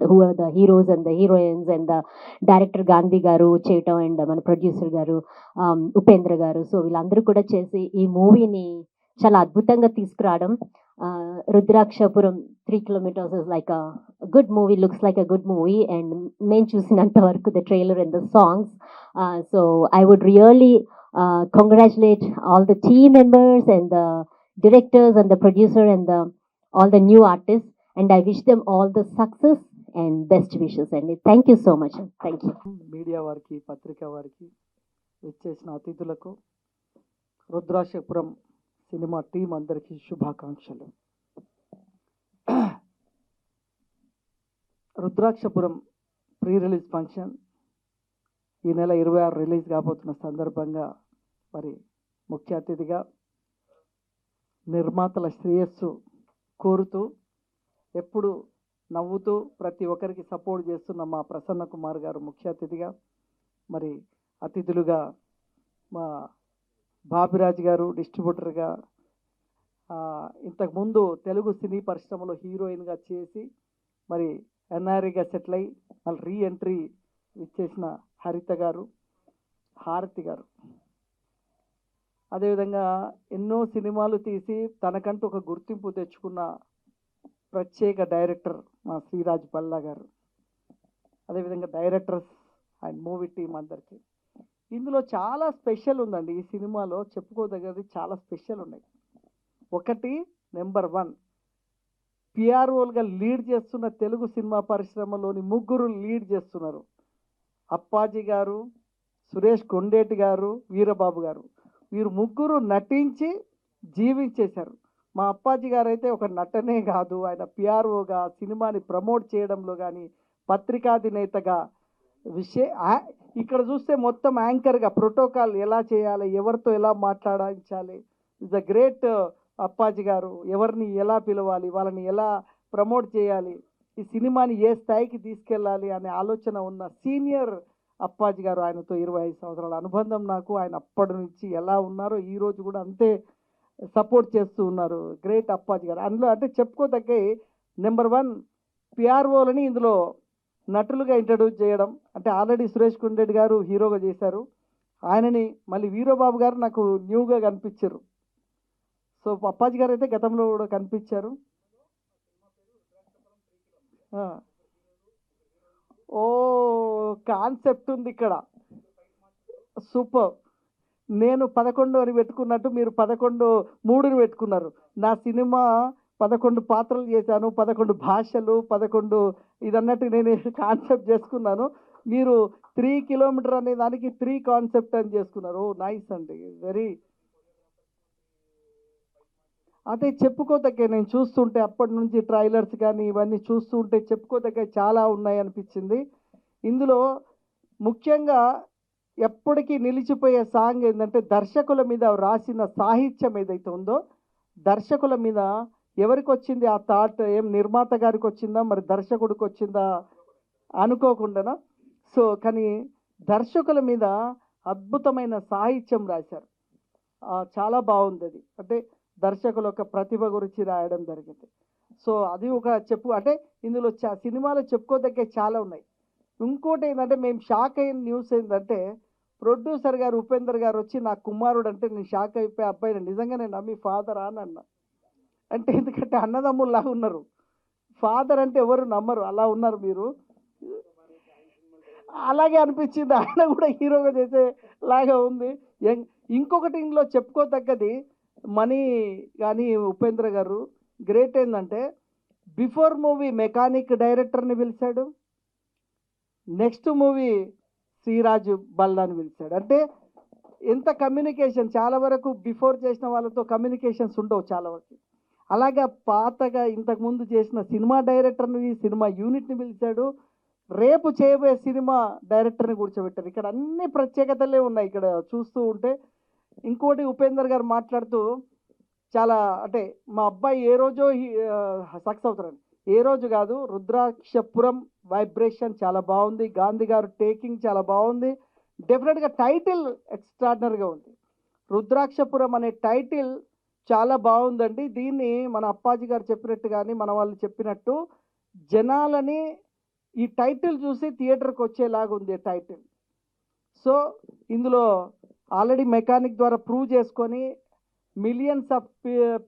who are the heroes and the heroines and the director Gandhi garu చేయటం అండ్ మన ప్రొడ్యూసర్ గారు ఉపేంద్ర గారు, సో వీళ్ళందరూ కూడా చేసి ఈ మూవీని చాలా అద్భుతంగా తీసుకురావడం. Rudrakshapuram 3 kilometers is like a good movie, looks like a good movie, and మేము చూసినంత వరకు the trailer and the songs, so I would really congratulate all the team members and the directors and the producer and all the new artists, and I wish them all the success and best wishes, and thank you so much. Thank you. Media వారికి, పత్రికా వారికి, వచ్చేసిన అతిథులకు, Rudrakshapuram cinema team అందరికీ శుభాకాంక్షలు. Rudrakshapuram pre release function ఈ నెల 26 release కాబోతున్న సందర్భంగా మరి ముఖ్య అతిథిగా నిర్మాతల శ్రేయస్సు కోరుతూ ఎప్పుడు నవ్వుతూ ప్రతి ఒక్కరికి సపోర్ట్ చేస్తున్న మా ప్రసన్న కుమార్ గారు ముఖ్య అతిథిగా, మరి అతిథులుగా మా బాబిరాజ్ గారు డిస్ట్రిబ్యూటర్గా, ఇంతకుముందు తెలుగు సినీ పరిశ్రమలో హీరోయిన్గా చేసి మరి ఎన్ఆర్ఐగా సెటిల్ అయ్యి మళ్ళీ రీఎంట్రీ ఇచ్చేసిన హరిత గారు, హారతి గారు, అదేవిధంగా ఎన్నో సినిమాలు తీసి తనకంటూ ఒక గుర్తింపు తెచ్చుకున్న ప్రత్యేక డైరెక్టర్ మా శ్రీరాజ్ పల్లా గారు, అదేవిధంగా డైరెక్టర్స్ అండ్ మూవీ టీం అందరికీ. ఇందులో చాలా స్పెషల్ ఉందండి. ఈ సినిమాలో చెప్పుకోదగ్గది చాలా స్పెషల్ ఉన్నాయి. ఒకటి, నెంబర్ 1, పిఆర్ఓలుగా లీడ్ చేస్తున్న తెలుగు సినిమా పరిశ్రమలోని 3 లీడ్ చేస్తున్నారు. అప్పాజీ గారు, సురేష్ కొండేటి గారు, వీరబాబు గారు. వీరు 3 నటించి జీవించేశారు. మా అప్పాజీ గారు అయితే ఒక నటనే కాదు, ఆయన పిఆర్ఓగా సినిమాని ప్రమోట్ చేయడంలో కానీ, పత్రికాధినేతగా ఇక్కడ చూస్తే మొత్తం యాంకర్గా ప్రోటోకాల్ ఎలా చేయాలి, ఎవరితో ఎలా మాట్లాడించాలి, ఇస్ ద గ్రేట్ అప్పాజీ గారు. ఎవరిని ఎలా పిలవాలి, వాళ్ళని ఎలా ప్రమోట్ చేయాలి, ఈ సినిమాని ఏ స్థాయికి తీసుకెళ్ళాలి అనే ఆలోచన ఉన్న సీనియర్ అప్పాజీ గారు. ఆయనతో 25 సంవత్సరాల అనుబంధం నాకు. ఆయన అప్పటి నుంచి ఎలా ఉన్నారో ఈ రోజు కూడా అంతే సపోర్ట్ చేస్తూ ఉన్నారు. గ్రేట్ అప్పాజీ గారు. అందులో అంటే చెప్పుకోదగ్గ నెంబర్ 1 పిఆర్ఓలని ఇందులో నటులుగా ఇంట్రడ్యూస్ చేయడం. అంటే ఆల్రెడీ సురేష్ కొండేటి గారు హీరోగా చేశారు, ఆయనని మళ్ళీ వీరబాబు గారు నాకు న్యూగా కనిపించారు. సో అప్పాజీ గారు అయితే గతంలో కూడా కనిపించారు. ఓ కాన్సెప్ట్ ఉంది ఇక్కడ, సూపర్. నేను 11 అని పెట్టుకున్నట్టు మీరు 3ని పెట్టుకున్నారు. నా సినిమా 11 పాత్రలు చేశాను, 11 భాషలు, 11 ఇదన్నట్టు నేను కాన్సెప్ట్ చేసుకున్నాను. మీరు 3 కిలోమీటర్ అనే దానికి 3 కాన్సెప్ట్ అని చేసుకున్నారు. ఓ నైస్ అండి, వెరీ. అదే చెప్పుకోదగ్గ, నేను చూస్తుంటే అప్పటి నుంచి ట్రైలర్స్ కానీ ఇవన్నీ చూస్తుంటే చెప్పుకోదగ్గ చాలా ఉన్నాయి అనిపించింది. ఇందులో ముఖ్యంగా ఎప్పటికీ నిలిచిపోయే సాంగ్ ఏంటంటే దర్శకుల మీద రాసిన సాహిత్యం ఏదైతే ఉందో, దర్శకుల మీద ఎవరికి వచ్చింది ఆ థాట్, ఏం నిర్మాత గారికి వచ్చిందా మరి దర్శకుడికి వచ్చిందా అనుకోకుండా. సో కానీ దర్శకుల మీద అద్భుతమైన సాహిత్యం రాశారు. చాలా బాగుంది అది. అంటే దర్శకుల యొక్క ప్రతిభ గురించి రాయడం జరిగింది. సో అది ఒక అంటే ఇందులో సినిమాలో చెప్పుకోదగ్గ చాలా ఉన్నాయి. ఇంకోటి ఏంటంటే మేము షాక్ అయిన న్యూస్ ఏంటంటే ప్రొడ్యూసర్ గారు ఉపేందర్ గారు వచ్చి నా కుమారుడు అంటే నేను షాక్ అయిపోయి అబ్బాయిని నిజంగానే నమ్మి ఫాదర్ అని అన్నా. అంటే ఎందుకంటే అన్నదమ్ముల్లాగా ఉన్నారు. ఫాదర్ అంటే ఎవరు నమ్మరు, అలా ఉన్నారు మీరు. అలాగే అనిపించింది, ఆయన కూడా హీరోగా చేసేలాగా ఉంది. ఇంకొకటి ఇందులో చెప్పుకోదగ్గది మనీ కానీ ఉపేంద్ర గారు గ్రేట్ ఏంటంటే బిఫోర్ మూవీ మెకానిక్ డైరెక్టర్ని పిలిచాడు, నెక్స్ట్ మూవీ శ్రీరాజు బల్లాని పిలిచాడు. అంటే ఎంత కమ్యూనికేషన్, చాలా వరకు బిఫోర్ చేసిన వాళ్ళతో కమ్యూనికేషన్స్ ఉండవు చాలా వరకు. అలాగా పాతగా ఇంతకుముందు చేసిన సినిమా డైరెక్టర్ని, సినిమా యూనిట్ని పిలిచాడు, రేపు చేయబోయే సినిమా డైరెక్టర్ని కూర్చోబెట్టారు. ఇక్కడ అన్ని ప్రత్యేకతలే ఉన్నాయి ఇక్కడ చూస్తూ ఉంటే. ఇంకోటి ఉపేందర్ గారు మాట్లాడుతూ చాలా అంటే మా అబ్బాయి ఏ రోజో సక్సెస్ అవుతారని, ఏ రోజు కాదు. రుద్రాక్షపురం వైబ్రేషన్ చాలా బాగుంది, గాంధీ గారు టేకింగ్ చాలా బాగుంది. డెఫినెట్గా టైటిల్ ఎక్స్ట్రాడినరీగా ఉంది. రుద్రాక్షపురం అనే టైటిల్ చాలా బాగుందండి. దీన్ని మన అప్పాజీ గారు చెప్పినట్టు కానీ మన వాళ్ళు చెప్పినట్టు జనాలని ఈ టైటిల్ చూసి థియేటర్కి వచ్చేలాగా ఉంది టైటిల్. సో ఇందులో ఆల్రెడీ మెకానిక్ ద్వారా ప్రూవ్ చేసుకొని మిలియన్స్ ఆఫ్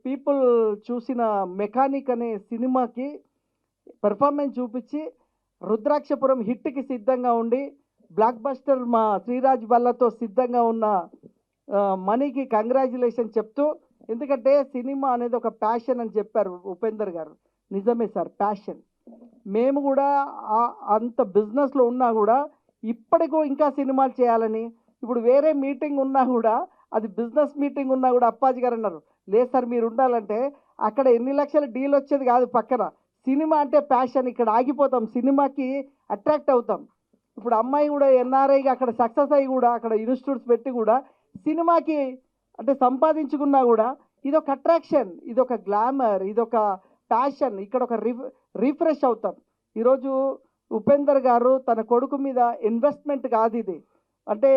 పీపుల్ చూసిన మెకానిక్ అనే సినిమాకి పెర్ఫార్మెన్స్ చూపించి రుద్రాక్షపురం హిట్కి సిద్ధంగా ఉండి బ్లాక్ బస్టర్ మా శ్రీరాజ్ బల్లతో సిద్ధంగా ఉన్న మనీకి కంగ్రాచులేషన్ చెప్తూ, ఎందుకంటే సినిమా అనేది ఒక ప్యాషన్ అని చెప్పారు ఉపేందర్ గారు. నిజమే సార్, ప్యాషన్. మేము కూడా అంత బిజినెస్లో ఉన్నా కూడా ఇప్పటికూ ఇంకా సినిమాలు చేయాలని, ఇప్పుడు వేరే మీటింగ్ ఉన్నా కూడా అది బిజినెస్ మీటింగ్ ఉన్నా కూడా అప్పాజీ గారు అన్నారు, లేదు సార్ మీరు ఉండాలంటే అక్కడ ఎన్ని లక్షల డీల్ వచ్చేది కాదు, పక్కన సినిమా అంటే ప్యాషన్, ఇక్కడ ఆగిపోతాం, సినిమాకి అట్రాక్ట్ అవుతాం. ఇప్పుడు అమ్మాయి కూడా ఎన్ఆర్ఐగా అక్కడ సక్సెస్ అయ్యి కూడా అక్కడ ఇన్స్టిట్యూట్స్ పెట్టి కూడా సినిమాకి అంటే సంపాదించుకున్నా కూడా ఇదొక అట్రాక్షన్, ఇదొక గ్లామర్, ఇదొక ప్యాషన్, ఇక్కడ ఒక రిఫ్రెష్ అవుతాం. ఈరోజు ఉపేందర్ గారు తన కొడుకు మీద ఇన్వెస్ట్మెంట్ కాదు ఇది, అంటే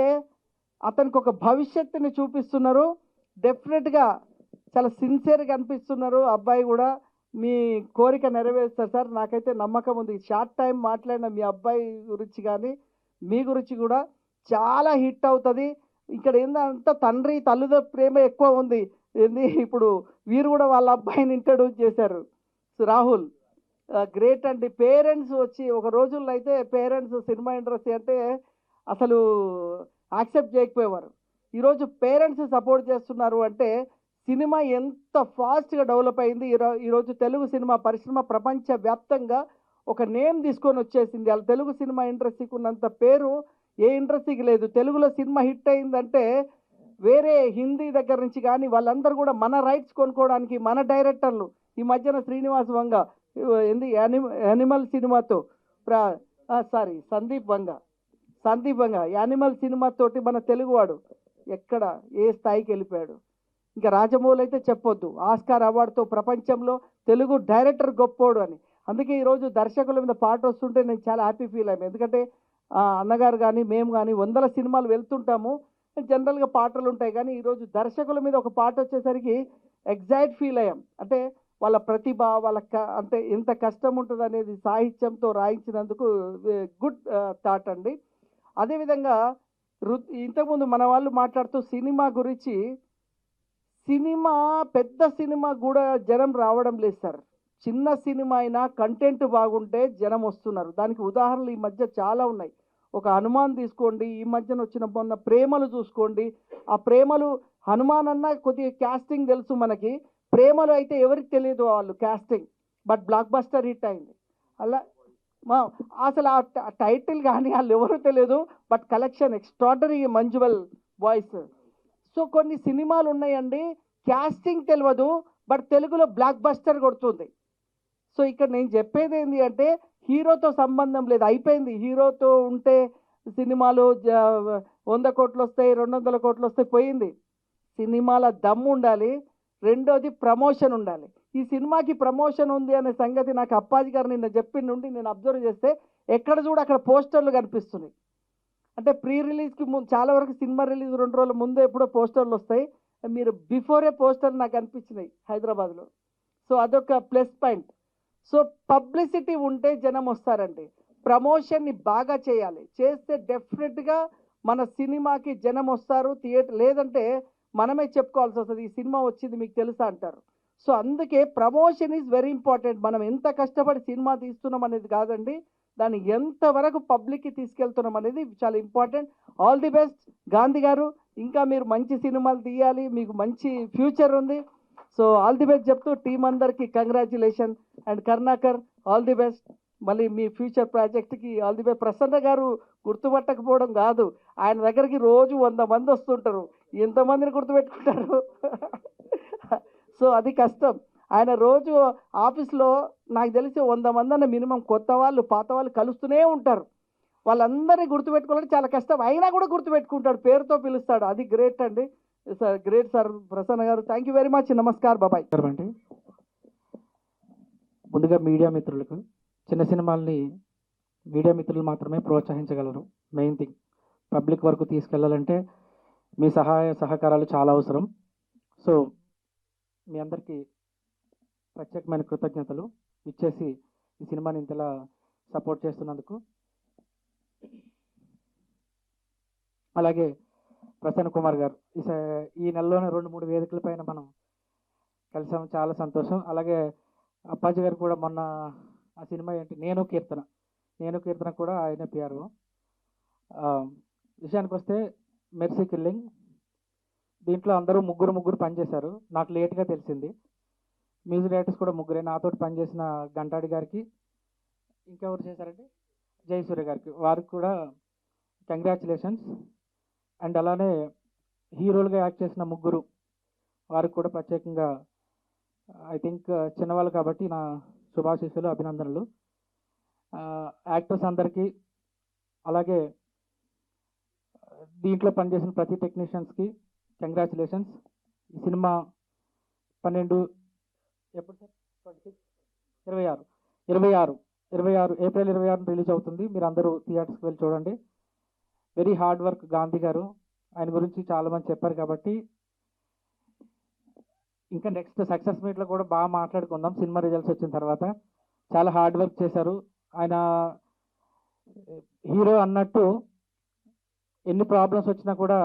అతనికి ఒక భవిష్యత్తుని చూపిస్తున్నారు. డెఫినెట్గా చాలా సిన్సియర్గా అనిపిస్తున్నారు. అబ్బాయి కూడా మీ కోరిక నెరవేరుస్తారు సార్, నాకైతే నమ్మకం ఉంది. షార్ట్ టైం మాట్లాడిన మీ అబ్బాయి గురించి కానీ మీ గురించి కూడా చాలా హిట్ అవుతుంది. ఇక్కడ ఏంటంటే తండ్రి తల్లిదండ్రుల ప్రేమ ఎక్కువ ఉంది. ఏంది ఇప్పుడు వీరు కూడా వాళ్ళ అబ్బాయిని ఇంట్రడ్యూస్ చేశారు. రాహుల్ గ్రేట్ అండి. పేరెంట్స్ వచ్చి ఒక రోజుల్లో అయితే పేరెంట్స్ సినిమా ఇండస్ట్రీ అంటే అసలు యాక్సెప్ట్ చేయకపోయేవారు. ఈరోజు పేరెంట్స్ సపోర్ట్ చేస్తున్నారు అంటే సినిమా ఎంత ఫాస్ట్గా డెవలప్ అయింది. ఈరోజు తెలుగు సినిమా పరిశ్రమ ప్రపంచవ్యాప్తంగా ఒక నేమ్ తీసుకొని వచ్చేసింది. అలా తెలుగు సినిమా ఇండస్ట్రీకి ఉన్నంత పేరు ఏ ఇండస్ట్రీకి లేదు. తెలుగులో సినిమా హిట్ అయిందంటే వేరే హిందీ దగ్గర నుంచి కానీ వాళ్ళందరూ కూడా మన రైట్స్ కొనుక్కోవడానికి మన డైరెక్టర్లు, ఈ మధ్యన శ్రీనివాస్ వంగ ఏంది యానిమల్ సినిమాతో సందీప్ వంగ యానిమల్ సినిమాతోటి మన తెలుగువాడు ఎక్కడ ఏ స్థాయికి వెళ్ళిపోయాడు. ఇంకా రాజమౌళి అయితే చెప్పొద్దు, ఆస్కార్ అవార్డుతో ప్రపంచంలో తెలుగు డైరెక్టర్ గొప్పోడు అని. అందుకే ఈరోజు దర్శకుల మీద పాట వస్తుంటే నేను చాలా హ్యాపీ ఫీల్ అయ్యాను. ఎందుకంటే అన్నగారు కానీ మేము కానీ 100 సినిమాలు వెళ్తుంటాము, జనరల్గా పాటలు ఉంటాయి, కానీ ఈరోజు దర్శకుల మీద ఒక పాట వచ్చేసరికి ఎగ్జైట్ ఫీల్ అయ్యాం. అంటే వాళ్ళ ప్రతిభ, అంటే ఎంత కష్టం ఉంటుంది అనేది సాహిత్యంతో రాయించినందుకు గుడ్ థాట్ అండి. అదేవిధంగా ఇంతకుముందు మన వాళ్ళు మాట్లాడుతూ సినిమా గురించి, సినిమా పెద్ద సినిమా కూడా జనం రావడం లేదు సార్. చిన్న సినిమా అయినా కంటెంట్ బాగుంటే జనం వస్తున్నారు. దానికి ఉదాహరణలు ఈ మధ్య చాలా ఉన్నాయి. ఒక హనుమాన్ తీసుకోండి, ఈ మధ్యన వచ్చిన మొన్న ప్రేమలు చూసుకోండి. ఆ ప్రేమలు హనుమాన్ అన్న కొద్దిగా క్యాస్టింగ్ తెలుసు మనకి, ప్రేమలు అయితే ఎవరికి తెలియదు వాళ్ళు casting, but blockbuster hit అయింది. అలా అసలు ఆ టైటిల్ కానీ వాళ్ళు ఎవరు తెలియదు, but collection extraordinary, Manjummel boys. So కొన్ని సినిమాలు ఉన్నాయండి క్యాస్టింగ్ తెలియదు, బట్ తెలుగులో బ్లాక్ బస్టర్ కొడుతుంది. సో ఇక్కడ నేను చెప్పేది ఏంటి అంటే హీరోతో సంబంధం లేదు, అయిపోయింది. హీరోతో ఉంటే సినిమాలు 100 కోట్లు వస్తాయి, 200 కోట్లు వస్తాయి, పోయింది. సినిమాల దమ్ము ఉండాలి, రెండోది ప్రమోషన్ ఉండాలి. ఈ సినిమాకి ప్రమోషన్ ఉంది అనే సంగతి నాకు అప్పాజీ గారు నిన్న చెప్పిన నుండి నేను అబ్జర్వ్ చేస్తే ఎక్కడ చూడ అక్కడ పోస్టర్లు కనిపిస్తున్నాయి. అంటే ప్రీ రిలీజ్కి చాలా వరకు సినిమా రిలీజ్ 2 రోజుల ముందే ఎప్పుడో పోస్టర్లు వస్తాయి, మీరు బిఫోరే పోస్టర్ నాకు అనిపించినాయి హైదరాబాద్లో. సో అదొక ప్లస్ పాయింట్. సో పబ్లిసిటీ ఉంటే జనం వస్తారండి. ప్రమోషన్ని బాగా చేయాలి, చేస్తే డెఫినెట్గా మన సినిమాకి జనం వస్తారు. థియేటర్ లేదంటే మనమే చెప్పుకోవాల్సి వస్తుంది, ఈ సినిమా వచ్చింది మీకు తెలుసా అంటారు. సో అందుకే ప్రమోషన్ ఈజ్ వెరీ ఇంపార్టెంట్. మనం ఎంత కష్టపడి సినిమా తీస్తున్నాం అనేది కాదండి, దాన్ని ఎంతవరకు పబ్లిక్కి తీసుకెళ్తున్నాం అనేది చాలా important. All the best Gandhi గారు, ఇంకా మీరు మంచి సినిమాలు తీయాలి, మీకు మంచి ఫ్యూచర్ ఉంది. సో ఆల్ ది బెస్ట్ చెప్తూ టీం అందరికీ congratulation. And Karunakar all the best, మళ్ళీ మీ ఫ్యూచర్ ప్రాజెక్ట్కి ఆల్ ది బెస్ట్. ప్రసన్న గారు గుర్తుపట్టకపోవడం కాదు, ఆయన దగ్గరికి రోజు 100 మంది వస్తుంటారు, ఎంతమందిని గుర్తుపెట్టుకుంటారు? సో అది కష్టం. ఆయన రోజు ఆఫీస్లో నాకు తెలిసి 100 మంది అన్న మినిమం కొత్త వాళ్ళు పాత వాళ్ళు కలుస్తూనే ఉంటారు. వాళ్ళందరినీ గుర్తుపెట్టుకోవాలంటే చాలా కష్టం, అయినా కూడా గుర్తుపెట్టుకుంటాడు, పేరుతో పిలుస్తాడు. అది గ్రేట్ అండి. సార్ గ్రేట్ సార్ ప్రసన్న గారు, థ్యాంక్ యూ వెరీ మచ్. నమస్కారం, బాబాయ్. అండి ముందుగా మీడియా మిత్రులకు, చిన్న సినిమాల్ని మీడియా మిత్రులు మాత్రమే ప్రోత్సహించగలరు. మెయిన్ థింగ్, పబ్లిక్ వరకు తీసుకెళ్లాలంటే మీ సహాయ సహకారాలు చాలా అవసరం. సో మీ అందరికీ ప్రత్యేకమైన కృతజ్ఞతలు ఇచ్చేసి ఈ సినిమాని ఇంతలా సపోర్ట్ చేస్తున్నందుకు. అలాగే ప్రసన్న కుమార్ గారు ఈ నెలలోనే 2-3 వేదికల పైన మనం కలిసాం, చాలా సంతోషం. అలాగే అప్పాజీ గారు కూడా మొన్న ఆ సినిమా ఏంటి నేను కీర్తన కూడా ఆయన పిఆర్ఓ. విషయానికి వస్తే మెర్సీ కిల్లింగ్ దీంట్లో అందరూ ముగ్గురు పనిచేశారు. నాకు లేట్గా తెలిసింది. మ్యూజిక్ డైరెక్టర్స్ కూడా ముగ్గురే. నాతోటి పనిచేసిన గంటాడి గారికి, ఇంకెవరు చేశారంటే జయసూర్య గారికి, వారికి కూడా కంగ్రాచులేషన్స్. అండ్ అలానే హీరోలుగా యాక్ట్ చేసిన ముగ్గురు వారికి కూడా ప్రత్యేకంగా ఐ థింక్ చిన్నవాళ్ళు కాబట్టి నా శుభాశీస్సులు, అభినందనలు. యాక్టర్స్ అందరికీ, అలాగే దీంట్లో పనిచేసిన ప్రతి టెక్నీషియన్స్కి కంగ్రాచులేషన్స్. ఈ సినిమా 12 ఎప్పుడు సార్ 26 ఏప్రిల్ 26 రిలీజ్ అవుతుంది. మీరు అందరూ థియేటర్స్కి వెళ్ళి చూడండి. వెరీ హార్డ్ వర్క్ గాంధీ గారు, ఆయన గురించి చాలామంది చెప్పారు కాబట్టి ఇంకా నెక్స్ట్ సక్సెస్ మీట్లో కూడా బాగా మాట్లాడుకుందాం. సినిమా రిజల్ట్స్ వచ్చిన తర్వాత చాలా హార్డ్ వర్క్ చేశారు. ఆయన హీరో అన్నట్టు ఎన్ని ప్రాబ్లమ్స్ వచ్చినా కూడా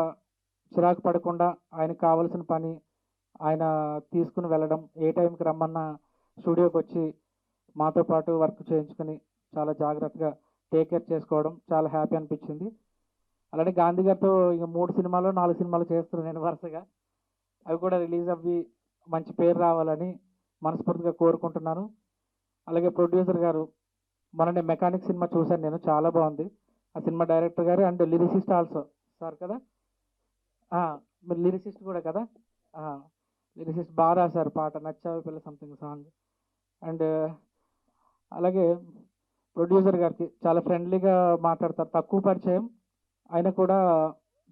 చిరాకు పడకుండా ఆయనకు కావాల్సిన పని ఆయన తీసుకుని వెళ్ళడం, ఏ టైంకి రమ్మన్నా స్టూడియోకి వచ్చి మాతో పాటు వర్క్ చేయించుకొని చాలా జాగ్రత్తగా టేక్ కేర్ చేసుకోవడం చాలా హ్యాపీ అనిపించింది. అలాగే గాంధీ గారితో ఇక 3 సినిమాలు 4 సినిమాలు చేస్తున్నాను నేను వరుసగా. అవి కూడా రిలీజ్ అవ్వి మంచి పేరు రావాలని మనస్ఫూర్తిగా కోరుకుంటున్నాను. అలాగే ప్రొడ్యూసర్ గారు, మొన్ననే మెకానిక్ సినిమా చూశాను నేను, చాలా బాగుంది. ఆ సినిమా డైరెక్టర్ గారు అండ్ లిరిసిస్ట్ ఆల్సో సార్ కదా, మీరు లిరిసిస్ట్ కూడా కదా, లిరిసిస్ట్ బాగా రాశారు పాట నచ్చావి పిల్ల సంథింగ్ సాంగ్. అండ్ అలాగే ప్రొడ్యూసర్ గారికి చాలా ఫ్రెండ్లీగా మాట్లాడతారు, తక్కువ పరిచయం ఆయన కూడా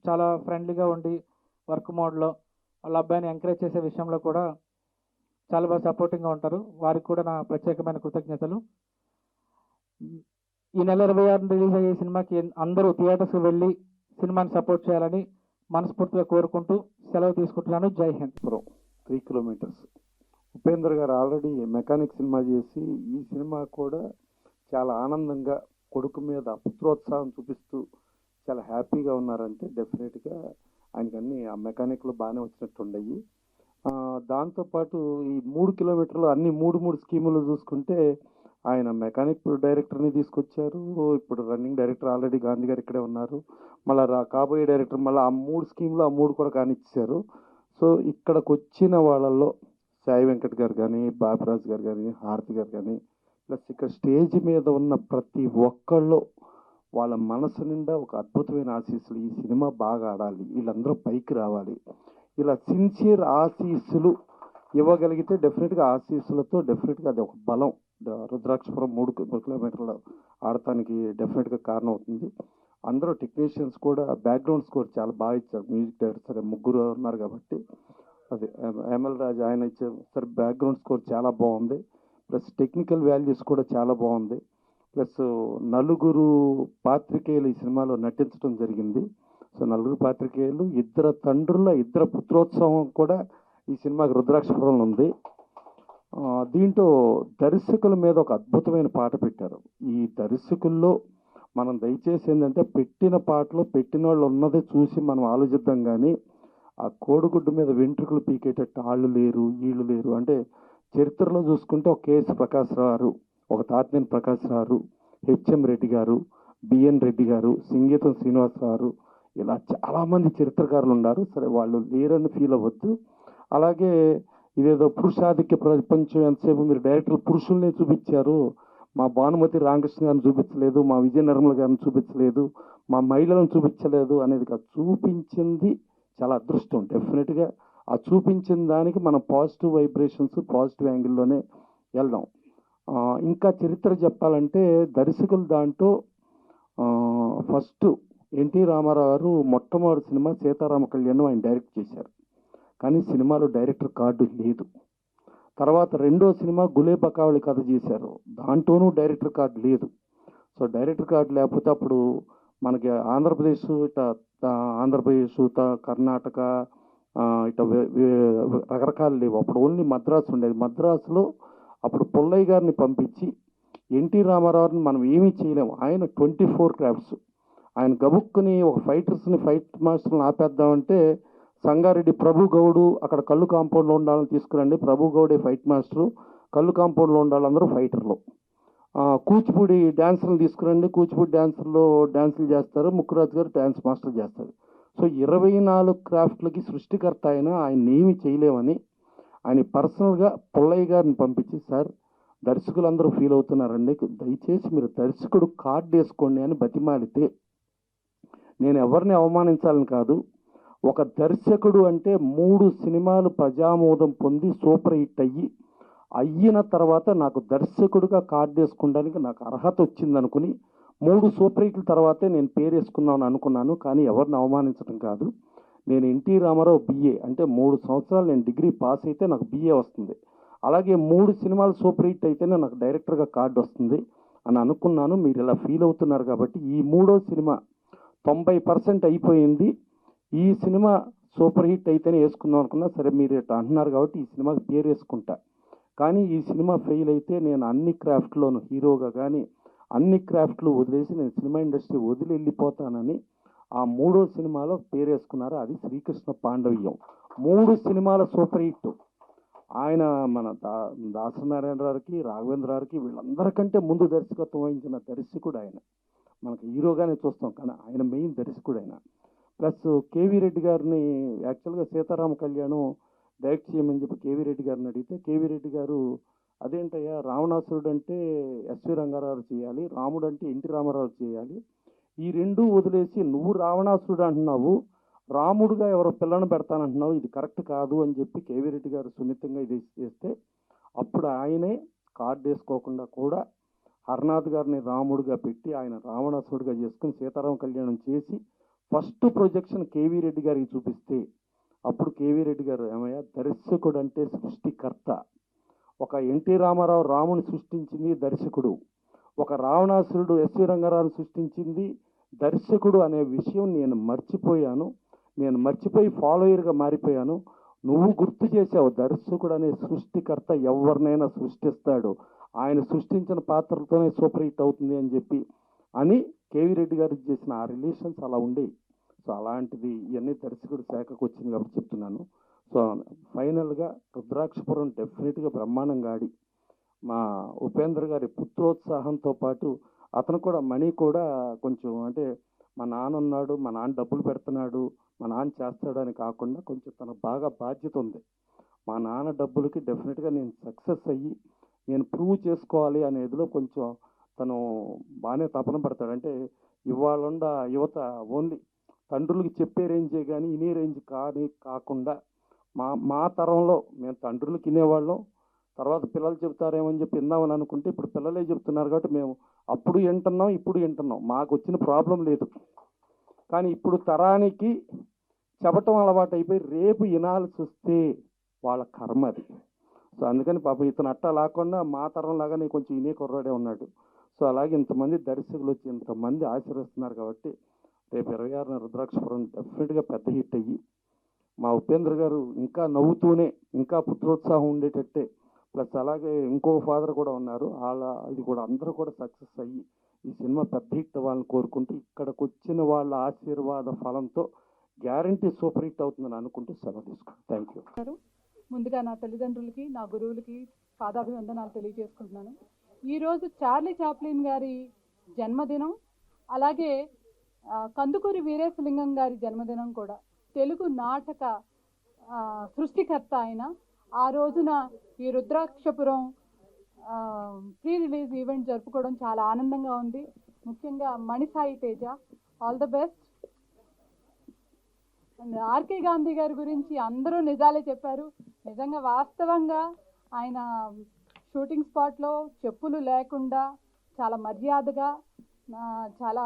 చాలా ఫ్రెండ్లీగా ఉండి వర్క్ మోడ్లో వాళ్ళ అబ్బాయిని ఎంకరేజ్ చేసే విషయంలో కూడా చాలా బాగా సపోర్టింగ్గా ఉంటారు. వారికి కూడా నా ప్రత్యేకమైన కృతజ్ఞతలు. ఈ నెల 26 రిలీజ్ అయ్యే సినిమాకి అందరూ థియేటర్స్కి వెళ్ళి సినిమాని సపోర్ట్ చేయాలని మనస్ఫూర్తిగా కోరుకుంటూ సెలవు తీసుకుంటున్నాను. జై హింద్. 3 కిలోమీటర్స్ ఉపేంద్ర గారు ఆల్రెడీ మెకానిక్ సినిమా చేసి ఈ సినిమా కూడా చాలా ఆనందంగా కొడుకు మీద పుత్రోత్సాహం చూపిస్తూ చాలా హ్యాపీగా ఉన్నారంటే డెఫినెట్గా ఆయనకి అన్ని ఆ మెకానిక్లో బాగానే వచ్చినట్టుండయి. దాంతోపాటు ఈ 3 కిలోమీటర్లు అన్ని 3 స్కీములు చూసుకుంటే ఆయన మెకానిక్ డైరెక్టర్ని తీసుకొచ్చారు. ఇప్పుడు రన్నింగ్ డైరెక్టర్ ఆల్రెడీ గాంధీ గారు ఇక్కడే ఉన్నారు. మళ్ళీ కాబోయే డైరెక్టర్ మళ్ళీ ఆ 3 స్కీమ్లు ఆ 3 కూడా కానిచ్చారు. సో ఇక్కడికి వచ్చిన వాళ్ళల్లో సాయి వెంకట్ గారు కానీ, బాబిరాజ్ గారు కానీ, హారతి గారు కానీ, ప్లస్ ఇక్కడ స్టేజ్ మీద ఉన్న ప్రతి ఒక్కళ్ళు వాళ్ళ మనసు నిండా ఒక అద్భుతమైన ఆశీస్సులు, ఈ సినిమా బాగా ఆడాలి, వీళ్ళందరూ పైకి రావాలి, ఇలా సిన్సియర్ ఆశీస్సులు ఇవ్వగలిగితే డెఫినెట్గా ఆశీస్సులతో డెఫినెట్గా అది ఒక బలం. రుద్రాక్షపురం 3 కిలోమీటర్లు ఆడటానికి డెఫినెట్గా కారణం అవుతుంది. అందరూ టెక్నీషియన్స్ కూడా బ్యాక్గ్రౌండ్ స్కోర్ చాలా బాగా ఇచ్చారు. మ్యూజిక్ డైరెక్టర్ సరే 3 ఉన్నారు కాబట్టి అది ఎంఎల్ రాజు ఆయన ఇచ్చారు సార్. బ్యాక్గ్రౌండ్ స్కోర్ చాలా బాగుంది. ప్లస్ టెక్నికల్ వాల్యూస్ కూడా చాలా బాగుంది. ప్లస్ 4 పాత్రికేయులు ఈ సినిమాలో నటించడం జరిగింది. సో 4 పాత్రికేయులు, 2 తండ్రుల 2 పుత్రోత్సవం కూడా ఈ సినిమాకి రుద్రాక్షపురంలో ఉంది. దీంట్లో దర్శకుల మీద ఒక అద్భుతమైన పాట పెట్టారు. ఈ దర్శకుల్లో మనం దయచేసి ఏంటంటే పెట్టిన పాటలో పెట్టిన వాళ్ళు ఉన్నదే చూసి మనం ఆలోచిద్దాం, కానీ ఆ కోడిగుడ్డు మీద వెంట్రుకలు పీకేటట్టు వాళ్ళు లేరు వీళ్ళు లేరు అంటే చరిత్రలో చూసుకుంటే ఒక కేఎస్ ప్రకాశ్ రావు, ఒక తాతినేని ప్రకాశ్ రావు, హెచ్ఎం రెడ్డి గారు, బిఎన్ రెడ్డి గారు, సింగీతం శ్రీనివాసరావు, ఇలా చాలామంది చరిత్రకారులు ఉన్నారు. సరే వాళ్ళు లేరని ఫీల్ అవ్వద్దు. అలాగే ఇదేదో పురుషాధిక్య ప్రపంచం ఎంతసేపు మీరు డైరెక్టర్ పురుషుల్ని చూపించారు, మా భానుమతి రామకృష్ణ గారిని చూపించలేదు, మా విజయ నిర్మల గారిని చూపించలేదు, మా మహిళలను చూపించలేదు అనేది కాదు, చూపించింది చాలా అదృష్టం. డెఫినెట్గా ఆ చూపించిన దానికి మనం పాజిటివ్ వైబ్రేషన్స్ పాజిటివ్ యాంగిల్లోనే వెళ్దాం. ఇంకా చరిత్ర చెప్పాలంటే దర్శకులు దాంట్లో ఫస్ట్ ఎన్టీ రామారావు గారు మొట్టమొదటి సినిమా సీతారామ కళ్యాణం ఆయన డైరెక్ట్ చేశారు, కానీ సినిమాలో డైరెక్టర్ కార్డు లేదు. తర్వాత 2వ సినిమా గులే బకావళి కథ చేశారు, దాంట్లోనూ డైరెక్టర్ కార్డు లేదు. సో డైరెక్టర్ కార్డు లేకపోతే అప్పుడు మనకి ఆంధ్రప్రదేశ్ కర్ణాటక ఇట్లా రకరకాలు లేవు. అప్పుడు ఓన్లీ మద్రాసు ఉండేది. మద్రాసులో అప్పుడు పుల్లయ్య గారిని పంపించి ఎన్టీ రామారావుని మనం ఏమీ చేయలేము. ఆయన 24 క్రాఫ్ట్స్. ఆయన గబుక్కుని ఒక ఫైట్ మాస్టర్ని ఆపేద్దామంటే సంగారెడ్డి ప్రభు గౌడు అక్కడ కళ్ళు కాంపౌండ్లో ఉండాలని తీసుకురండి. ప్రభు గౌడే ఫైట్ మాస్టరు, కళ్ళు కాంపౌండ్లో ఉండాలందరూ ఫైటర్లు. కూచిపూడి డ్యాన్సర్లు తీసుకురండి, కూచిపూడి డ్యాన్సులు చేస్తారు, ముక్కురాజు గారు డ్యాన్స్ మాస్టర్ చేస్తారు. సో 24 క్రాఫ్ట్లకి సృష్టికర్త ఆయన ఏమీ చేయలేమని ఆయన పర్సనల్గా పుల్లయ్య గారిని పంపించి, సార్ దర్శకులందరూ ఫీల్ అవుతున్నారండి, దయచేసి మీరు దర్శకుడు కార్డు వేసుకోండి అని బతిమాలితే, నేను ఎవరిని అవమానించాలని కాదు, ఒక దర్శకుడు అంటే 3 సినిమాలు ప్రజామోదం పొంది సూపర్ హిట్ అయిన తర్వాత నాకు దర్శకుడిగా కార్డు వేసుకోవడానికి నాకు అర్హత వచ్చిందనుకుని 3 సూపర్ హిట్ల తర్వాతే నేను పేరు వేసుకుందామని అనుకున్నాను. కానీ ఎవరిని అవమానించడం కాదు. నేను ఎన్టీ రామారావు BA అంటే 3 సంవత్సరాలు నేను డిగ్రీ పాస్ అయితే నాకు BA వస్తుంది. అలాగే 3 సినిమాలు సూపర్ హిట్ అయితేనే నాకు డైరెక్టర్గా కార్డు వస్తుంది అని అనుకున్నాను. మీరు ఇలా ఫీల్ అవుతున్నారు కాబట్టి ఈ 3వ సినిమా 90% అయిపోయింది. ఈ సినిమా సూపర్ హిట్ అయితేనే వేసుకుందాం అనుకున్నా. సరే మీరు ఇట్లా అంటున్నారు కాబట్టి ఈ సినిమాకి పేరు వేసుకుంటా. కానీ ఈ సినిమా ఫెయిల్ అయితే నేను అన్ని క్రాఫ్ట్లోనూ హీరోగా కానీ అన్ని క్రాఫ్ట్లు వదిలేసి నేను సినిమా ఇండస్ట్రీ వదిలి వెళ్ళిపోతానని ఆ 3వ సినిమాలో పేరు వేసుకున్నారు. అది శ్రీకృష్ణ పాండవ్యం. 3 సినిమాల సూపర్ హిట్. ఆయన మన దాసనారాయణరావుకి, రాఘవేంద్రరావుకి వీళ్ళందరికంటే ముందు దర్శకత్వం వహించిన దర్శకుడు ఆయన. మనకు హీరోగానే చూస్తాం కానీ ఆయన మెయిన్ దర్శకుడు ఆయన. ప్లస్ కేవీ రెడ్డి గారిని యాక్చువల్గా సీతారామ కళ్యాణం డైరెక్ట్ చేయమని చెప్పి కేవీ రెడ్డి గారిని అడిగితే కేవీ రెడ్డి గారు అదేంటయ్యా, రావణాసురుడు అంటే ఎస్వి రంగారావు చేయాలి, రాముడు అంటే ఎన్టీ రామారావు చేయాలి, ఈ 2 వదిలేసి నువ్వు రావణాసురుడు అంటున్నావు, రాముడుగా ఎవరో పిల్లను పెడతానంటున్నావు, ఇది కరెక్ట్ కాదు అని చెప్పి కేవీ రెడ్డి గారు సున్నితంగా ఇది చేస్తే అప్పుడు ఆయనే కార్డు వేసుకోకుండా కూడా హర్నాథ్ గారిని రాముడుగా పెట్టి ఆయన రావణాసురుడుగా చేసుకుని సీతారామ కళ్యాణం చేసి ఫస్ట్ ప్రొజెక్షన్ కేవీ రెడ్డి గారికి చూపిస్తే అప్పుడు కేవీ రెడ్డి గారు ఏమయ్యా, దర్శకుడు అంటే సృష్టికర్త. ఒక ఎన్టీ రామారావు రాముని సృష్టించింది దర్శకుడు, ఒక రావణాసురుడు ఎస్వి రంగారావుని సృష్టించింది దర్శకుడు అనే విషయం నేను మర్చిపోయి ఫాలోయర్గా మారిపోయాను. నువ్వు గుర్తు చేసావు, దర్శకుడు అనే సృష్టికర్త ఎవరినైనా సృష్టిస్తాడు, ఆయన సృష్టించిన పాత్రలతోనే సూపర్ హిట్ అవుతుంది అని చెప్పి అని కేవీ రెడ్డి గారికి చేసిన ఆ రిలేషన్స్ అలా ఉండేవి. సో అలాంటిది ఇవన్నీ దర్శకుడు శాఖకు వచ్చింది కాబట్టి చెప్తున్నాను. సో ఫైనల్గా రుద్రాక్షపురం డెఫినెట్గా బ్రహ్మాండంగా ఆడి మా ఉపేంద్ర గారి పుత్రోత్సాహంతో పాటు అతను కూడా మనీ కూడా కొంచెం అంటే మా నాన్న ఉన్నాడు, మా నాన్న డబ్బులు పెడుతున్నాడు, మా నాన్న చేస్తాడని కాకుండా కొంచెం తనకు బాగా బాధ్యత ఉంది. మా నాన్న డబ్బులకి డెఫినెట్గా నేను సక్సెస్ అయ్యి నేను ప్రూవ్ చేసుకోవాలి అనేదిలో కొంచెం తను బాగానే తపన పడతాడు. అంటే ఇవాళ యువత ఓన్లీ తండ్రులకి చెప్పే రేంజే కానీ ఇనే రేంజ్ కాకుండా మా తరంలో మేము తండ్రులకి వినేవాళ్ళం, తర్వాత పిల్లలు చెబుతారేమని చెప్పి విందామని అనుకుంటే ఇప్పుడు పిల్లలే చెప్తున్నారు కాబట్టి మేము అప్పుడు వింటున్నాం, ఇప్పుడు వింటున్నాం. మాకు వచ్చిన ప్రాబ్లం లేదు. కానీ ఇప్పుడు తరానికి చెప్పటం అలవాటు అయిపోయి రేపు వినాల్సి వస్తే వాళ్ళ కర్మ అది. సో అందుకని పాపం ఇతను అట్టా లేకుండా మా తరం లాగానే కొంచెం ఇనే కుర్రాడే ఉన్నాడు. సో అలాగే ఇంతమంది దర్శకులు వచ్చి ఇంతమంది ఆశీర్వదిస్తున్నారు కాబట్టి రేపు 26న రుద్రాక్షపురం డెఫినెట్గా పెద్ద హిట్ అయ్యి మా ఉపేంద్ర గారు ఇంకా నవ్వుతూనే ఇంకా పుత్రోత్సాహం ఉండేటట్టే, ప్లస్ అలాగే ఇంకొక ఫాదర్ కూడా ఉన్నారు, ఇది కూడా అందరూ కూడా సక్సెస్ అయ్యి ఈ సినిమా పెద్ద హిట్ అవ్వాలని కోరుకుంటూ ఇక్కడికి వచ్చిన వాళ్ళ ఆశీర్వాద ఫలంతో గ్యారంటీ సూపర్ హిట్ అవుతుందని అనుకుంటూ సెలవు తీసుకుంటాను. Thank you. ముందుగా నా తల్లిదండ్రులకి, నా గురువులకి పాదాభివందనాలు తెలియజేసుకుంటున్నాను. ఈరోజు చార్లీ చాప్లిన్ గారి జన్మదినం, అలాగే కందుకూరి వీరేశలింగం గారి జన్మదినం కూడా. తెలుగు నాటక సృష్టికర్త ఆయన. ఆ రోజున ఈ రుద్రాక్షపురం ప్రీ రిలీజ్ ఈవెంట్ జరుపుకోవడం చాలా ఆనందంగా ఉంది. ముఖ్యంగా Manisai Teja, all the best. And RK Gandhi గారి గురించి అందరూ నిజాలే చెప్పారు. నిజంగా వాస్తవంగా ఆయన షూటింగ్ స్పాట్లో చెప్పులు లేకుండా చాలా మర్యాదగా చాలా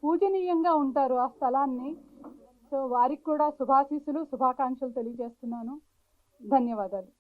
పూజనీయంగా ఉంటారు ఆ స్థలాన్ని. సో వారికి కూడా శుభాకాంక్షలు తెలియజేస్తున్నాను. ధన్యవాదాలు.